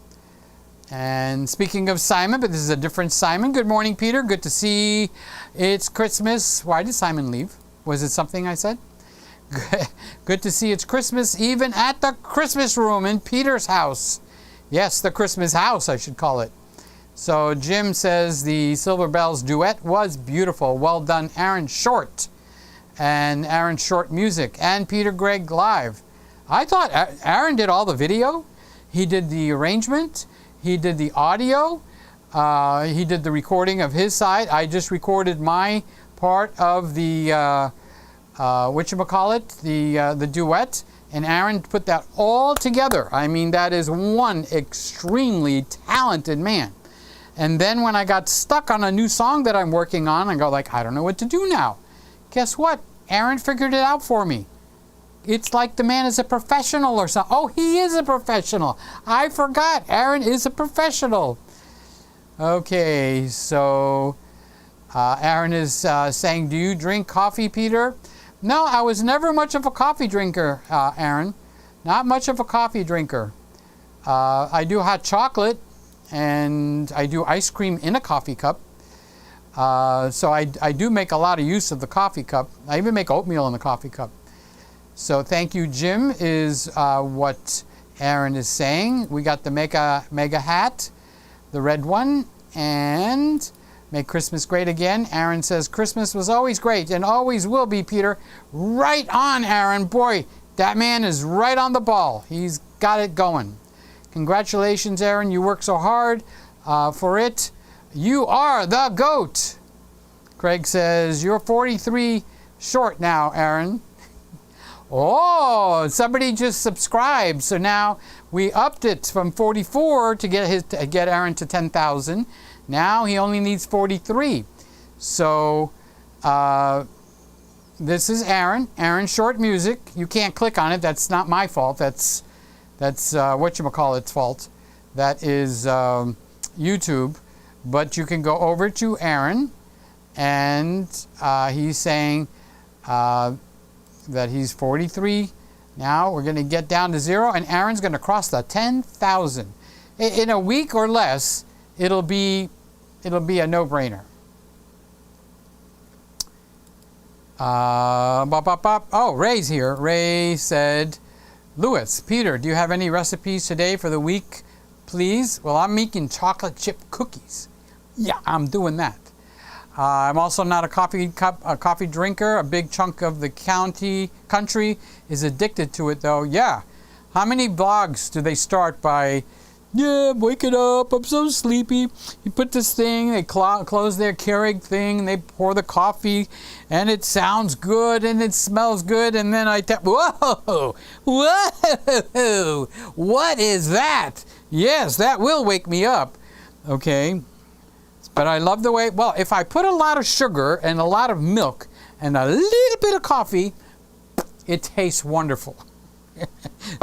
And speaking of Simon, but this is a different Simon. Good morning, Peter. Good to see. It's Christmas. Why did Simon leave? Was it something I said? Good to see it's Christmas even at the Christmas room in Peter's house. Yes, the Christmas house, I should call it. So Jim says the Silver Bells duet was beautiful. Well done, Aaron Short. And Aaron Short Music. And Peter Gregg Live. I thought Aaron did all the video. He did the arrangement. He did the audio. He did the recording of his side. I just recorded my part of the, the duet. And Aaron put that all together. I mean, that is one extremely talented man. And then when I got stuck on a new song that I'm working on, I go like, I don't know what to do now. Guess what? Aaron figured it out for me. It's like the man is a professional or something. Oh, he is a professional. I forgot. Aaron is a professional. Okay, so Aaron is saying, do you drink coffee, Peter? No, I was never much of a coffee drinker, Aaron. Not much of a coffee drinker. I do hot chocolate, and I do ice cream in a coffee cup. So I do make a lot of use of the coffee cup. I even make oatmeal in the coffee cup. So thank you, Jim, is what Aaron is saying. We got the mega hat, the red one, and make Christmas great again. Aaron says Christmas was always great and always will be, Peter. Right on, Aaron. Boy, that man is right on the ball. He's got it going. Congratulations, Aaron. You work so hard for it. You are the GOAT. Craig says, you're 43 short now, Aaron. Oh, somebody just subscribed. So now we upped it from 44 to get Aaron to 10,000. Now he only needs 43. So this is Aaron Short Music. You can't click on it. That's not my fault. That's whatchamacallit's fault. That is YouTube. But you can go over to Aaron, and he's saying that he's 43. Now we're going to get down to 0, and Aaron's going to cross the 10,000. In a week or less, it'll be a no-brainer. Oh, Ray's here. Ray said, Lewis, Peter, do you have any recipes today for the week, please? Well, I'm making chocolate chip cookies. Yeah, I'm doing that. I'm also not a coffee drinker. A big chunk of the country is addicted to it, though. Yeah. How many blogs do they start by, yeah, wake it up, I'm so sleepy. You put this thing, they close their Keurig thing, and they pour the coffee, and it sounds good, and it smells good, and then I tap, whoa, what is that? Yes, that will wake me up. Okay. But I love the way, well, if I put a lot of sugar and a lot of milk and a little bit of coffee, it tastes wonderful.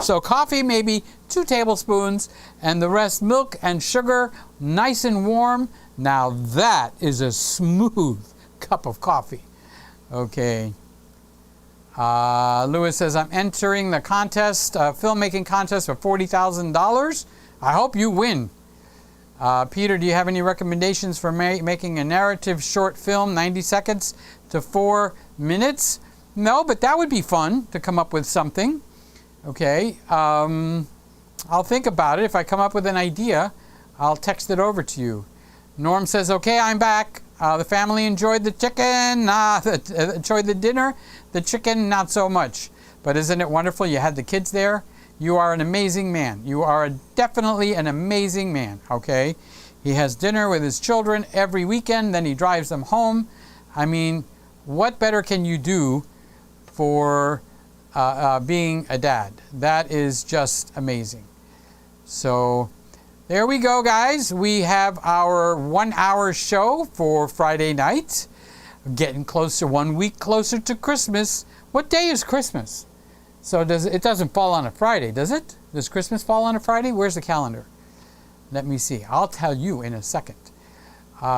So coffee, maybe 2 tablespoons, and the rest milk and sugar, nice and warm. Now that is a smooth cup of coffee. Okay. Lewis says, I'm entering the contest, filmmaking contest for $40,000. I hope you win. Peter, do you have any recommendations for making a narrative short film, 90 seconds to 4 minutes? No, but that would be fun to come up with something. Okay. I'll think about it. If I come up with an idea, I'll text it over to you. Norm says, okay, I'm back. The family enjoyed the chicken, enjoyed the dinner. The chicken, not so much. But isn't it wonderful? You had the kids there. You are an amazing man. You are definitely an amazing man, okay? He has dinner with his children every weekend, then he drives them home. I mean, what better can you do for being a dad? That is just amazing. So, there we go, guys. We have our 1-hour show for Friday night. Getting closer, 1 week closer to Christmas. What day is Christmas? So it doesn't fall on a Friday, does it? Does Christmas fall on a Friday? Where's the calendar? Let me see. I'll tell you in a second.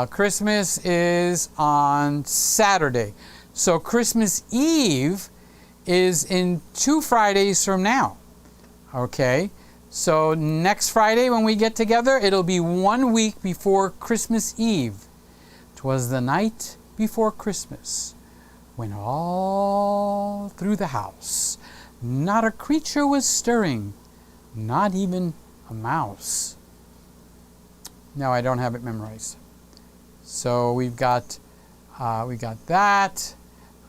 Christmas is on Saturday. So Christmas Eve is in 2 Fridays from now. Okay? So next Friday when we get together, it'll be 1 week before Christmas Eve. 'Twas the night before Christmas, when all through the house not a creature was stirring, not even a mouse. No, I don't have it memorized. So we've got that.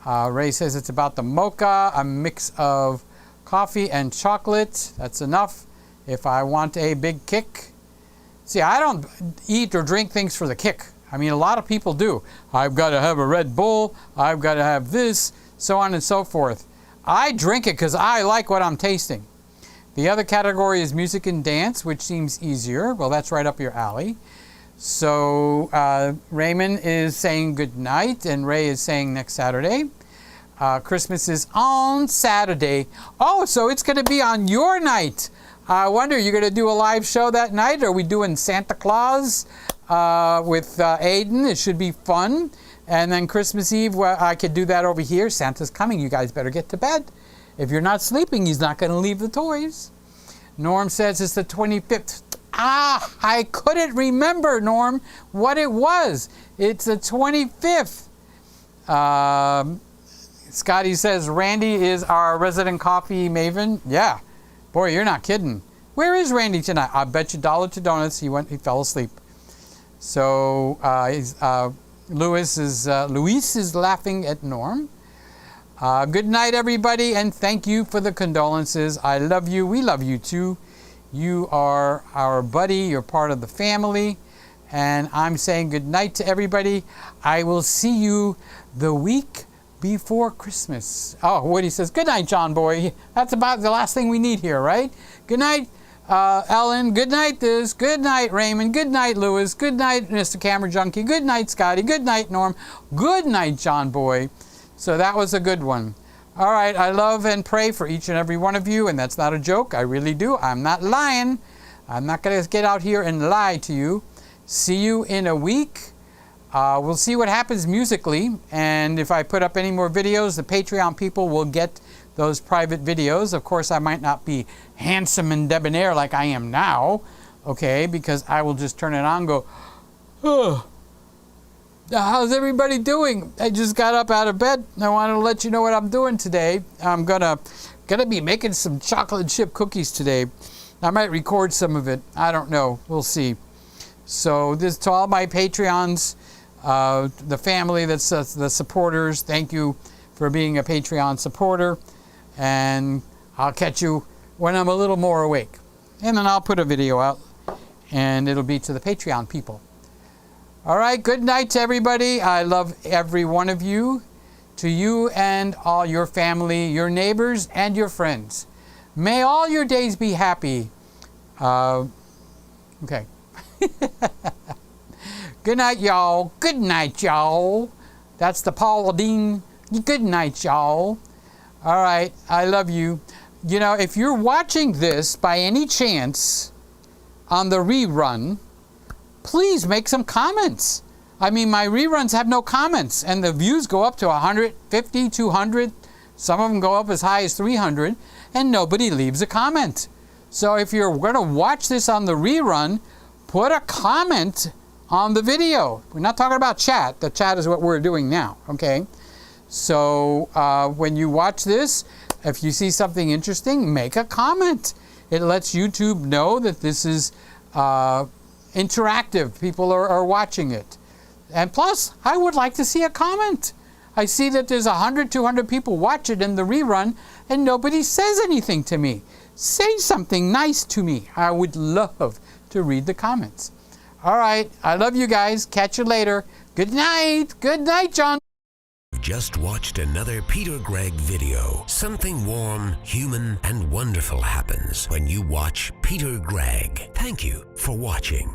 Ray says it's about the mocha, a mix of coffee and chocolate. That's enough if I want a big kick. See, I don't eat or drink things for the kick. I mean, a lot of people do. I've got to have a Red Bull. I've got to have this, so on and so forth. I drink it because I like what I'm tasting. The other category is music and dance, which seems easier. Well, that's right up your alley. So Raymond is saying good night, and Ray is saying next Saturday. Christmas is on Saturday. Oh, so it's going to be on your night. I wonder, you're going to do a live show that night? Are we doing Santa Claus with Aiden? It should be fun. And then Christmas Eve, well, I could do that over here. Santa's coming. You guys better get to bed. If you're not sleeping, he's not going to leave the toys. Norm says it's the 25th. I couldn't remember, Norm, what it was. It's the 25th. Scotty says Randy is our resident coffee maven. Yeah. Boy, you're not kidding. Where is Randy tonight? I bet you $1 to donuts. He fell asleep. So Luis is laughing at Norm. Good night, everybody, and thank you for the condolences. I love you. We love you too. You are our buddy. You're part of the family. And I'm saying good night to everybody. I will see you the week before Christmas. Oh, Woody says, good night, John Boy. That's about the last thing we need here, right? Good night, Ellen. Good night, Liz. Good night, Raymond. Good night, Lewis. Good night, Mr. Camera Junkie. Good night, Scotty. Good night, Norm. Good night, John Boy. So that was a good one. All right, I love and pray for each and every one of you, and that's not a joke. I really do. I'm not lying. I'm not going to get out here and lie to you. See you in a week. We'll see what happens musically, and if I put up any more videos, the Patreon people will get those private videos. Of course, I might not be handsome and debonair like I am now, okay, because I will just turn it on and go, oh, How's everybody doing? I just got up out of bed. I wanted to let you know what I'm doing today. I'm gonna be making some chocolate chip cookies today. I might record some of it. I don't know. We'll see. So this to all my Patreons, the family, that's the supporters. Thank you for being a Patreon supporter, and I'll catch you when I'm a little more awake, and then I'll put a video out, and it'll be to the Patreon people. All right, good night to everybody. I love every one of you. To you and all your family, your neighbors, and your friends. May all your days be happy. Okay. Good night, y'all. Good night, y'all. That's the Paul Dean. Good night, y'all. All right, I love you. You know, if you're watching this by any chance on the rerun, please make some comments. I mean, my reruns have no comments, and the views go up to 150, 200. Some of them go up as high as 300, and nobody leaves a comment. So if you're going to watch this on the rerun, put a comment on the video. We're not talking about chat. The chat is what we're doing now, okay? So when you watch this, if you see something interesting, make a comment. It lets YouTube know that this is interactive. People are watching it. And plus, I would like to see a comment. I see that there's 100, 200 people watch it in the rerun, and nobody says anything to me. Say something nice to me. I would love to read the comments. All right, I love you guys. Catch you later. Good night. Good night, John. Just watched another Peter Gregg video. Something warm, human, and wonderful happens when you watch Peter Gregg. Thank you for watching.